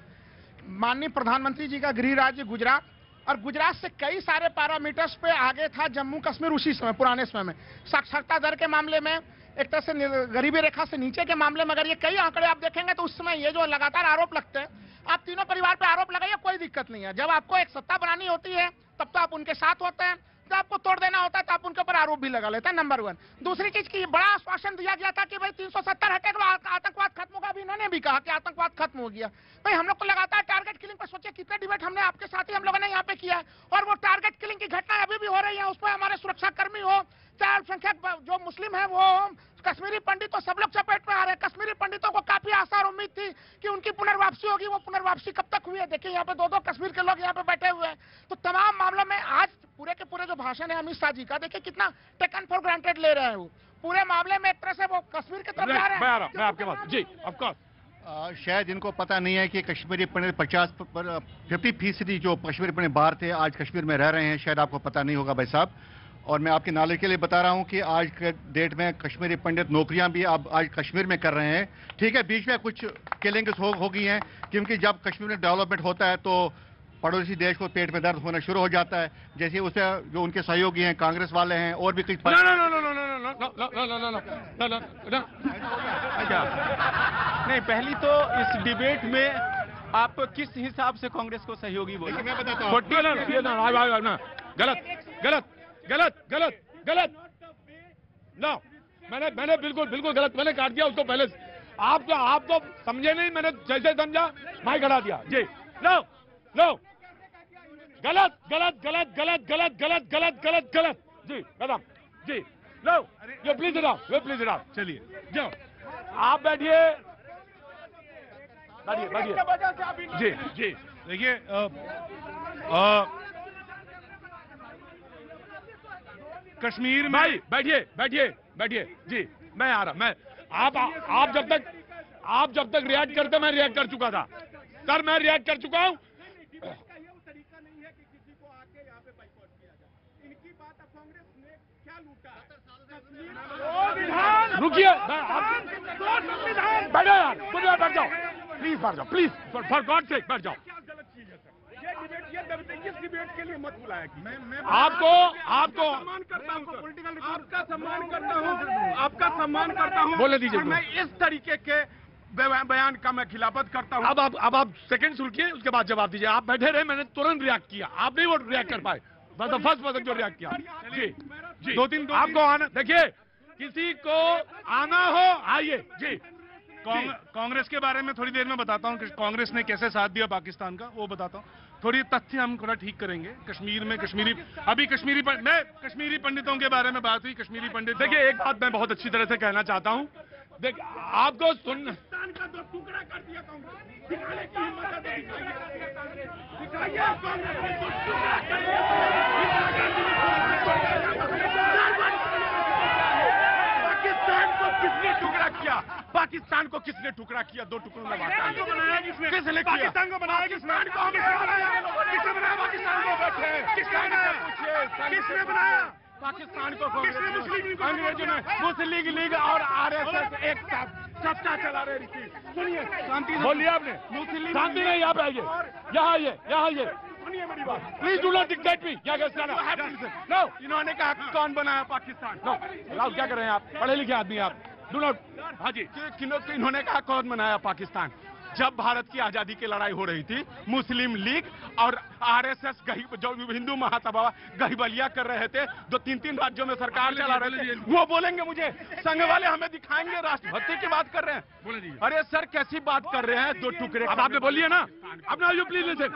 S8: माननीय प्रधानमंत्री जी का गृह राज्य गुजरात, और गुजरात से कई सारे पैरामीटर्स पे आगे था जम्मू कश्मीर उसी समय, पुराने समय में। साक्षरता दर के मामले में, एक तरह से गरीबी रेखा से नीचे के मामले में, अगर ये कई आंकड़े आप देखेंगे तो उस समय ये जो लगातार आरोप लगते हैं, आप तीनों परिवार पे आरोप लगाइए, कोई दिक्कत नहीं है। जब आपको एक सत्ता बनानी होती है तब तो आप उनके साथ होते हैं, जब आपको तोड़ देना होता है तो आप उनके ऊपर आरोप भी लगा लेते हैं, नंबर 1। दूसरी चीज की बड़ा आश्वासन दिया गया था कि भाई 370 हटेगा, आतंकवाद खत्म होगा। अभी इन्होंने भी कहा कि आतंकवाद खत्म हो गया। भाई हम लोग को लगातार टारगेट किलिंग पर, सोचिए कितने डिबेट हमने आपके साथ ही हम लोगों ने यहाँ पे किया है, और वो टारगेट किलिंग की घटना अभी भी हो रही है। उस पर हमारे सुरक्षाकर्मी हो, चाहे अल्पसंख्यक जो मुस्लिम है वो, कश्मीरी पंडितों, सब लोग चपेट में आ रहे हैं। कश्मीरी पंडितों को काफी आशा और उम्मीद थी कि उनकी पुनर्वापसी होगी, वो पुनर्वापसी कब तक हुई है? देखिए, यहाँ पे 2-2 कश्मीर के लोग यहाँ पे बैठे हुए हैं। तो तमाम मामलों में आज पूरे के पूरे जो भाषण है अमित शाह जी का, देखिए कितना टेकन फॉर ग्रांटेड ले रहे हैं वो। पूरे मामले में एक तरह से वो कश्मीर की तरफ जा रहे हैं।
S2: मैं आपके पास जी, ऑफ कोर्स।
S13: शायद इनको पता नहीं है कि कश्मीरी पंडित 50% जो कश्मीरी पंडित बाहर थे आज कश्मीर में रह रहे हैं। शायद आपको पता नहीं होगा भाई साहब। और मैं आपके नॉलेज के लिए बता रहा हूं कि आज के डेट में कश्मीरी पंडित नौकरियां भी अब आज कश्मीर में कर रहे हैं। ठीक है, बीच में कुछ किलिंग्स हो गई हैं, क्योंकि जब कश्मीर में डेवलपमेंट होता है तो पड़ोसी देश को पेट में दर्द होना शुरू हो जाता है। जैसे उसे जो उनके सहयोगी हैं, कांग्रेस वाले हैं और भी कुछ।
S4: नहीं, पहली तो इस डिबेट में आप किस हिसाब से कांग्रेस को सहयोगी बोले?
S13: मैं बताता हूँ।
S2: गलत गलत गलत गलत गलत नो, मैंने बिल्कुल गलत मैंने काट दिया उसको पहले। आप तो समझे नहीं, मैंने जैसे समझा माइक हटा दिया जी। नो नो, गलत गलत गलत गलत गलत गलत गलत गलत गलत जी, खत्म जी। लो, ये प्लीज इधर चलिए जाओ, आप बैठिए जी जी।
S10: देखिए, कश्मीर में
S2: भाई बैठिए जी। मैं आ रहा, मैं आप जब तक रिएक्ट करते मैं रिएक्ट कर चुका था सर, मैं रिएक्ट कर चुका हूं। रुकिए, बैठो यार, कुछ यार बैठ जाओ प्लीज, फॉर गॉड सेक बैठ जाओ।
S4: इस डिबेट के लिए मत बुलाया कि
S2: आपको
S4: आपका सम्मान करता हूं
S2: बोले दीजिए।
S4: मैं इस तरीके के बयान का मैं खिलाफत करता हूं।
S2: अब आप सेकंड रुकिए, उसके बाद जवाब दीजिए। आप बैठे रहे, मैंने तुरंत रिएक्ट किया, आप नहीं वो रिएक्ट कर पाए। बस फर्स्ट पर्सन जो रिएक्ट किया जी।
S10: दो तीन
S2: आपको आना, देखिए किसी को आना हो आइए जी।
S10: कांग्रेस के बारे में थोड़ी देर में बताता हूं कि कांग्रेस ने कैसे साथ दिया पाकिस्तान का, वो बताता हूं। थोड़ी तथ्य हम थोड़ा ठीक करेंगे। कश्मीर में कश्मीरी पंडितों के बारे में बात हुई। कश्मीरी पंडित,
S2: देखिए एक बात मैं बहुत अच्छी तरह से कहना चाहता हूं। देख, आपको सुन
S4: का दो टुकड़ा कर दिया कांग्रेस, दिखाने की हिम्मत है पाकिस्तान को किसने टुकड़ा किया?
S2: पाकिस्तान को किसने टुकड़ा किया? 2 टुकड़ों में बांटा है। किसने किया?
S8: पाकिस्तान को बनाया किसने? किसने बनाया पाकिस्तान को? किसने बनाया
S2: पाकिस्तान को? अंग्रेजों ने मुस्लिम लीग और आरएसएस एक साथ सत्ता चला रहे थी। सुनिए, शांति बोलिए आपने। मुस्लिम शांति नहीं, यहाँ पे आइए, यहाँ ये सुनिए मेरी बात। प्लीज डू नॉट डिक्टेट मी। क्या नो, इन्होंने कहा कौन बनाया पाकिस्तान? नो, राहुल क्या कर रहे हैं आप? पढ़े लिखे आदमी आप। Do not. हाँ जी, इन्होंने कहा कौन बनाया पाकिस्तान? जब भारत की आजादी की लड़ाई हो रही थी, मुस्लिम लीग और आरएसएस जो हिंदू महासभा गहिबलिया कर रहे थे, 2-3 राज्यों में सरकार चला रहे थे, वो बोलेंगे मुझे? संघ वाले हमें दिखाएंगे राष्ट्रभक्ति की बात कर रहे हैं। अरे सर, कैसी बात कर रहे हैं? 2 टुकड़े। अब आपने बोलिए ना। अब नाउ यू प्लीज लिसन।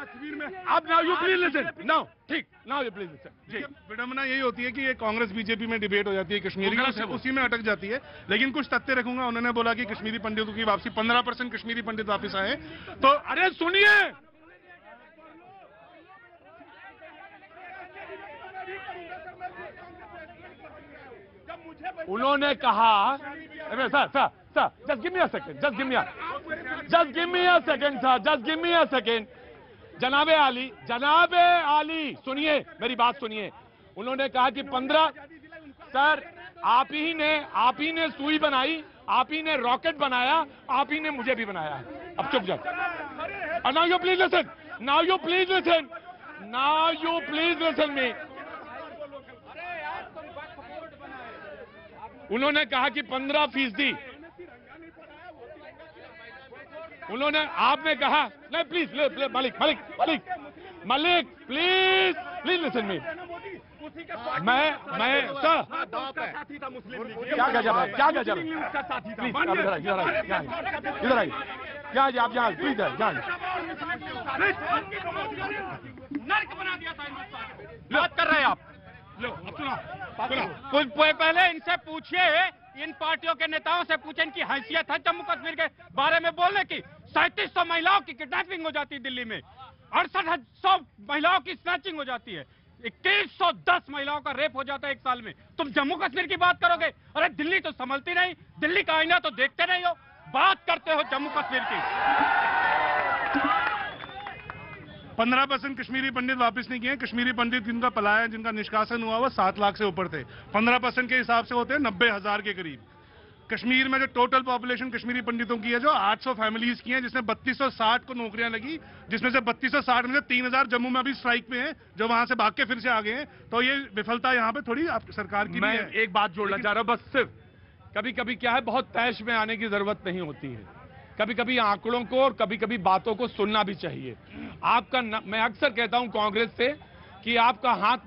S2: अब now you please listen. Now ठीक, नाउ यू प्लीज लिसन। जी,
S8: विडंबना यही होती है कि ये कांग्रेस बीजेपी में डिबेट हो जाती है कश्मीर की, उसी में अटक जाती है। लेकिन कुछ तथ्य रखूंगा। उन्होंने बोला कि कश्मीरी पंडितों की वापसी, 15% कश्मीरी पंडित वापस आए। तो
S2: अरे सुनिए, उन्होंने कहा, sir just give me a second, just give me a second. जनाबे आली सुनिए, मेरी बात सुनिए। उन्होंने कहा कि 15, सर आप ही ने सुई बनाई, आप ही ने रॉकेट बनाया, आप ही ने मुझे भी बनाया है। अब चुप जाओ। Now you please listen me. उन्होंने कहा कि 15%। आपने कहा नहीं, please Malik please listen me. मैं सर, क्या गजब है? प्लीज इधर आइए, क्या आप यहाँ प्लीज नर्क बना दिया था हिंदुस्तान। बात कर रहे हैं आप? लो, अब कुछ पहले इनसे पूछिए, इन पार्टियों के नेताओं से पूछे इनकी हैसियत है जम्मू कश्मीर के बारे में बोलने की। 3700 महिलाओं की किडनैपिंग हो जाती है दिल्ली में, 6800 महिलाओं की स्नैचिंग हो जाती है, 2110 महिलाओं का रेप हो जाता है 1 साल में। तुम जम्मू कश्मीर की बात करोगे? अरे दिल्ली तो संभलती नहीं, दिल्ली का आईना तो देखते नहीं हो, बात करते हो जम्मू कश्मीर की।
S8: 15% कश्मीरी पंडित वापस नहीं किए। कश्मीरी पंडित जिनका पलायन, जिनका निष्कासन हुआ, वो 7 लाख से ऊपर थे। 15% के हिसाब से होते हैं 90,000 के करीब। कश्मीर में जो टोटल पॉपुलेशन कश्मीरी पंडितों की है, जो 800 फैमिलीज की हैं, जिसमें 3260 को नौकरियां लगी, जिसमें से 3260 में से 3000 जम्मू में अभी स्ट्राइक पे हैं, जो वहां से भाग के फिर से आ गए हैं। तो ये विफलता यहाँ पे थोड़ी सरकार की। मैं
S2: एक बात जोड़ना चाह रहा हूं, बस सिर्फ कभी कभी क्या है, बहुत तैश में आने की जरूरत नहीं होती है। कभी कभी आंकड़ों को और कभी कभी बातों को सुनना भी चाहिए। मैं अक्सर कहता हूं कांग्रेस से कि आपका हाथ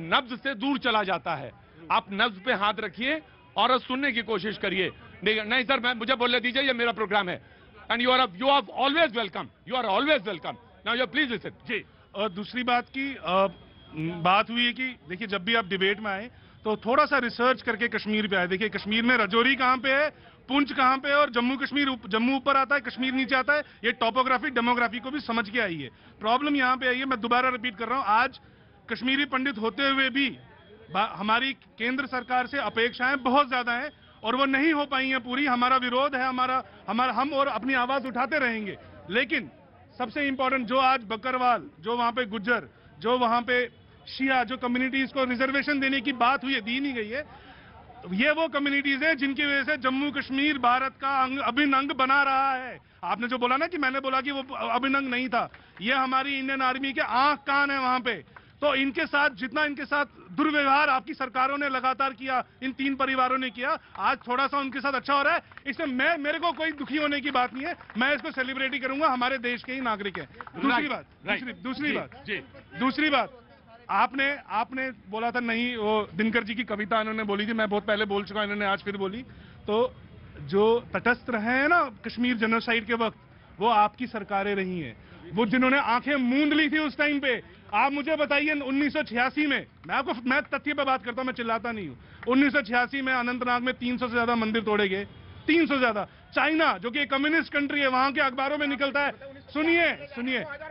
S2: नब्ज से दूर चला जाता है। आप नब्ज पे हाथ रखिए और सुनने की कोशिश करिए। नहीं सर, मुझे बोलने दीजिए, ये मेरा प्रोग्राम है। And you are always welcome, now you please listen.
S8: जी, और दूसरी बात की बात हुई है कि देखिए, जब भी आप डिबेट में आए तो थोड़ा सा रिसर्च करके कश्मीर पे आए। देखिए, कश्मीर में रजौरी कहां पे है, पुंछ कहां पे है, और जम्मू ऊपर आता है, कश्मीर नीचे आता है। ये टॉपोग्राफी डेमोग्राफी को भी समझ के आई है। प्रॉब्लम यहां पे आई है, मैं दोबारा रिपीट कर रहा हूं, आज कश्मीरी पंडित होते हुए भी हमारी केंद्र सरकार से अपेक्षाएं बहुत ज्यादा हैं और वो नहीं हो पाई हैं पूरी। हमारा विरोध है, हम और अपनी आवाज उठाते रहेंगे। लेकिन सबसे इंपॉर्टेंट, जो आज बकरवाल, जो वहां पे गुज्जर, जो वहां पे शिया, जो कम्युनिटीज को रिजर्वेशन देने की बात हुई है, दी नहीं गई है, ये वो कम्युनिटीज है जिनकी वजह से जम्मू कश्मीर भारत का अभिन्न अंग बना रहा है। आपने जो बोला ना कि मैंने बोला कि वो अभिन्न अंग नहीं था, ये हमारी इंडियन आर्मी के आंख कान है वहां पे। तो इनके साथ जितना इनके साथ दुर्व्यवहार आपकी सरकारों ने लगातार किया, इन 3 परिवारों ने किया, आज थोड़ा सा उनके साथ अच्छा हो रहा है। इसमें मेरे को कोई दुखी होने की बात नहीं है, मैं इसको सेलिब्रेट ही करूंगा, हमारे देश के ही नागरिक हैं। दूसरी बात, आपने बोला था नहीं, वो दिनकर जी की कविता इन्होंने बोली थी, मैं बहुत पहले बोल चुका, इन्होंने आज फिर बोली। तो जो तटस्थ रहे हैं ना कश्मीर जेनोसाइड के वक्त, वो आपकी सरकारें रही हैं। वो जिन्होंने आंखें मूंद ली थी उस टाइम पे, आप मुझे बताइए 1986 में, मैं तथ्य पे बात करता हूं, मैं चिल्लाता नहीं हूं। 1986 में अनंतनाग में 300 से ज्यादा मंदिर तोड़े गए, 300 से ज्यादा। चाइना, जो कि कम्युनिस्ट कंट्री है, वहां के अखबारों में निकलता है, सुनिए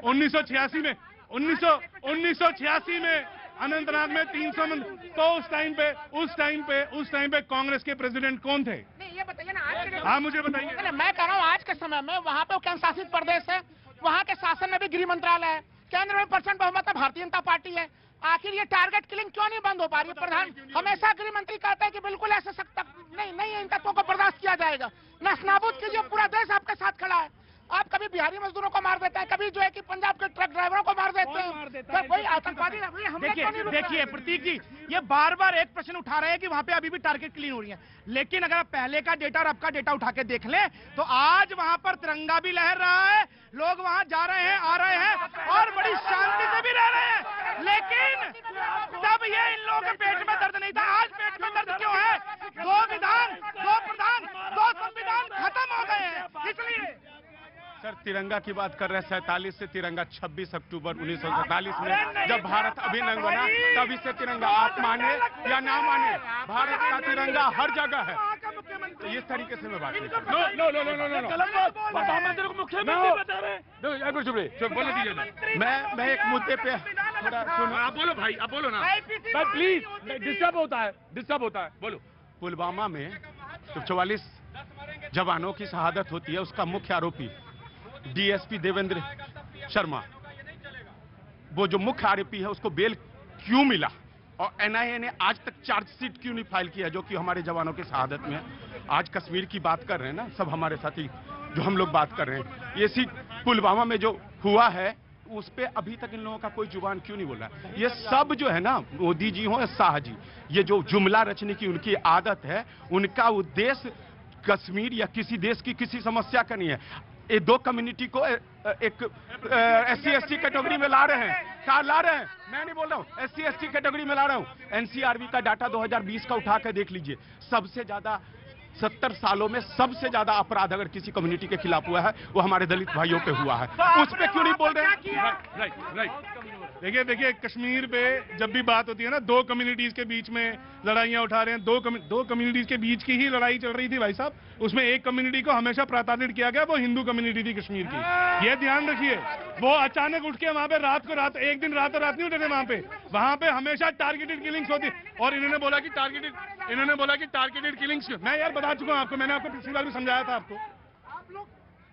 S8: 1986 में अनंतनाग में 300 तो उस टाइम पे कांग्रेस के प्रेसिडेंट कौन थे?
S14: नहीं, ये बताइए ना आज के
S8: हाँ, मुझे बताइए।
S14: मैं कह रहा हूँ आज के समय में वहाँ पे केंद्र शासित प्रदेश है, वहाँ के शासन में भी गृह मंत्रालय है, केंद्र में % बहुमत है, भारतीय जनता पार्टी है। आखिर ये टारगेट किलिंग क्यों नहीं बंद हो पा रही है? प्रधान हमेशा गृह मंत्री कहता है कि बिल्कुल ऐसे सख्त नहीं इन तत्वों को बर्दाश्त किया जाएगा। नस्तानाबूद कीजिए, पूरा देश आपके साथ खड़ा है। आप कभी बिहारी मजदूरों को मार देते हैं, कभी जो है कि पंजाब के ट्रक ड्राइवरों को मार देते हैं, कोई आतंकवादी।
S8: देखिए प्रतीक जी, ये बार बार एक प्रश्न उठा रहे हैं कि वहाँ पे अभी भी टारगेट क्लीन हो रही है, लेकिन अगर आप पहले का डेटा और अब का डेटा उठा के देख लें तो आज वहाँ पर तिरंगा भी लहर रहा है, लोग वहाँ जा रहे हैं, आ रहे हैं और बड़ी शांति से भी रह रहे हैं। लेकिन तब ये इन लोगों के पेट में दर्द नहीं था, आज पेट में दर्द क्यों है? 2 विधान, 2 प्रधान, 2 संविधान खत्म हो गए हैं। इसलिए
S4: सर तिरंगा की बात कर रहे हैं, 47 से तिरंगा 26 अक्टूबर 1947 में जब भारत अभिन्न बना तभी से तिरंगा, आप माने या ना माने, भारत का तिरंगा हर जगह है। तो इस तरीके से मैं बात नहीं कर
S9: प्रधानमंत्री को मुख्यमंत्री बता रहे
S4: हैं। मैं एक मुद्दे पे थोड़ा सुनो।
S8: आप बोलो भाई, आप बोलो ना भाई, प्लीज। डिस्टर्ब होता है, बोलो।
S4: पुलवामा में जब 44 जवानों की शहादत होती है, उसका मुख्य आरोपी डीएसपी देवेंद्र शर्मा, वो जो मुख्य आरोपी है, उसको बेल क्यों मिला और एनआईए ने आज तक चार्जशीट क्यों नहीं फाइल किया, जो कि हमारे जवानों की शहादत में है। आज कश्मीर की बात कर रहे हैं ना सब हमारे साथी, जो हम लोग बात कर रहे हैं, ये सीट पुलवामा में जो हुआ है उस पे अभी तक इन लोगों का कोई जुबान क्यों नहीं बोला? ये सब जो है ना, मोदी जी हो या शाह जी, ये जो जुमला रचने की उनकी आदत है, उनका उद्देश्य कश्मीर या किसी देश की किसी समस्या का नहीं है। ये 2 कम्युनिटी को एक SC/ST कैटेगरी में ला रहे हैं। क्या ला रहे हैं? मैं नहीं बोल रहा हूँ, SC/ST कैटेगरी में ला रहा हूँ। NCRB का डाटा 2020 का उठा कर देख लीजिए, सबसे ज्यादा 70 सालों में सबसे ज्यादा अपराध अगर किसी कम्युनिटी के खिलाफ हुआ है वो हमारे दलित भाइयों पे हुआ है। उस पे क्यों नहीं बोल रहे हैं?
S8: राइट। देखिए कश्मीर पे जब भी बात होती है ना, 2 कम्युनिटीज के बीच में लड़ाइयां उठा रहे हैं, 2 कम्युनिटीज के बीच की ही लड़ाई चल रही थी भाई साहब। उसमें एक कम्युनिटी को हमेशा प्राताड़ित किया गया, वो हिंदू कम्युनिटी थी कश्मीर की। ये ध्यान रखिए, वो अचानक उठ के वहां पे एक दिन रात नहीं उठे थे वहां पे हमेशा टारगेटेड किलिंग्स होती। और इन्होंने बोला कि टारगेटेड किलिंग्स, मैं यार बता चुका हूं आपको, मैंने आपको पिछली बार भी समझाया था आपको।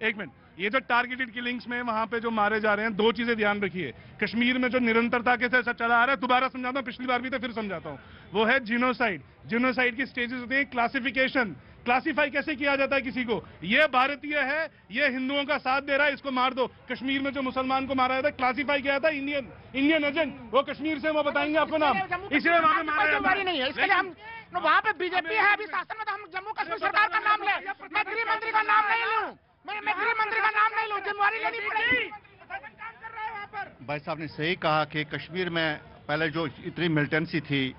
S8: एक मिनट, ये जो टारगेटेड किलिंग्स में वहां पे जो मारे जा रहे हैं, 2 चीजें ध्यान रखिए। कश्मीर में जो निरंतरता के साथ चला आ रहा है, दोबारा समझाता हूं, पिछली बार भी तो फिर समझाता हूं, वो है जिनोसाइड। जिनोसाइड की स्टेजेस होती है, क्लासिफिकेशन, क्लासिफाई कैसे किया जाता है किसी को, ये भारतीय है, ये हिंदुओं का साथ दे रहा है, इसको मार दो। कश्मीर में जो मुसलमान को मारा जाता है, क्लासिफाई किया जाता है इंडियन एजेंट, वो कश्मीर से, वो बताएंगे आपको नाम, इसलिए वहां पे मारा नहीं है। इसलिए हम वहां पे बीजेपी है अभी शासन में, तो हम जम्मू कश्मीर सरकार का नाम ले, मैं गृह मंत्री का नाम नहीं लूं, मैं गृह मंत्री का नाम नहीं लूं, जिम्मेवारी लेनी पड़ेगी।
S13: भाई साहब ने सही कहा कि कश्मीर में पहले जो इतनी मिलिटेंसी थी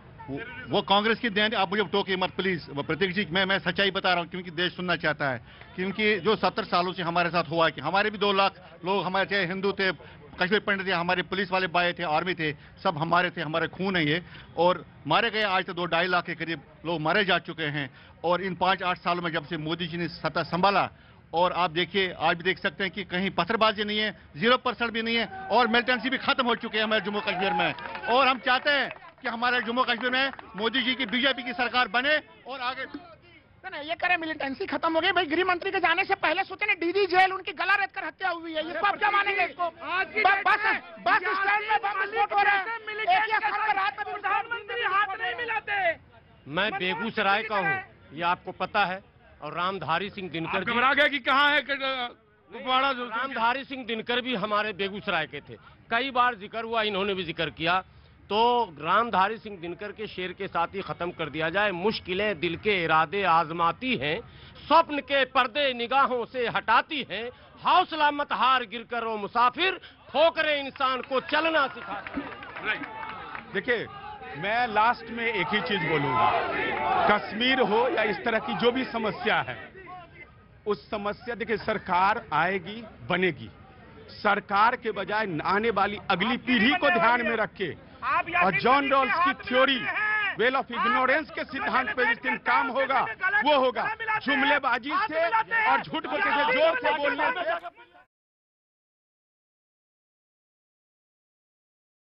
S13: वो कांग्रेस की देन। आप मुझे टोकिए मत प्लीज प्रतीक जी, मैं सच्चाई बता रहा हूं क्योंकि देश सुनना चाहता है। क्योंकि जो 70 सालों से हमारे साथ हुआ कि हमारे भी 2 लाख लोग हमारे थे, हिंदू थे, कश्मीर पंडित थे, हमारे पुलिस वाले भाई थे, आर्मी थे, सब हमारे थे, हमारे खून है ये। और मारे गए आज तक 2-2.5 लाख के करीब लोग मारे जा चुके हैं। और इन 5-8 सालों में जब से मोदी जी ने सत्ता संभाला, और आप देखिए आज भी देख सकते हैं कि कहीं पत्थरबाजी नहीं है, 0% भी नहीं है, और मिलिटेंसी भी खत्म हो चुके हैं हमारे जम्मू कश्मीर में। और हम चाहते हैं कि हमारे जम्मू कश्मीर में मोदी जी की बीजेपी की सरकार बने और आगे
S14: ना ये करे। मिलिटेंसी खत्म हो गई भाई, गृह मंत्री के जाने से पहले सोचे ना DG जेल उनकी गला रेत कर हत्या हुई है, इसको आप क्या मानेंगे? इसको बस स्टैंड में बम विस्फोट हो रहे हैं, एक ही स्थान पर रात में प्रधानमंत्री हाथ नहीं मिलाते।
S11: मैं बेगूसराय का हूँ, ये आपको पता है। और रामधारी सिंह दिनकर जी,
S2: घबरा गया कि कहाँ है कुपवाड़ा?
S11: रामधारी सिंह दिनकर भी हमारे बेगूसराय के थे, कई बार जिक्र हुआ, इन्होंने भी जिक्र किया। तो रामधारी सिंह दिनकर के शेर के साथ ही खत्म कर दिया जाए। मुश्किलें दिल के इरादे आजमाती हैं, स्वप्न के पर्दे निगाहों से हटाती हैं, हौसला मत हार गिर कर ओ मुसाफिर, ठोकरें इंसान को चलना सिखाती हैं।
S4: देखिए मैं लास्ट में एक ही चीज बोलूंगा, कश्मीर हो या इस तरह की जो भी समस्या है, उस समस्या, देखिए सरकार आएगी बनेगी, सरकार के बजाय आने वाली अगली पीढ़ी को ध्यान में रखे और जॉन रॉल्स की थ्योरी वेल ऑफ इग्नोरेंस के सिद्धांत पे जिस दिन काम होगा वो होगा, जुमलेबाजी से और झूठ बोलने से, जोर से बोलने से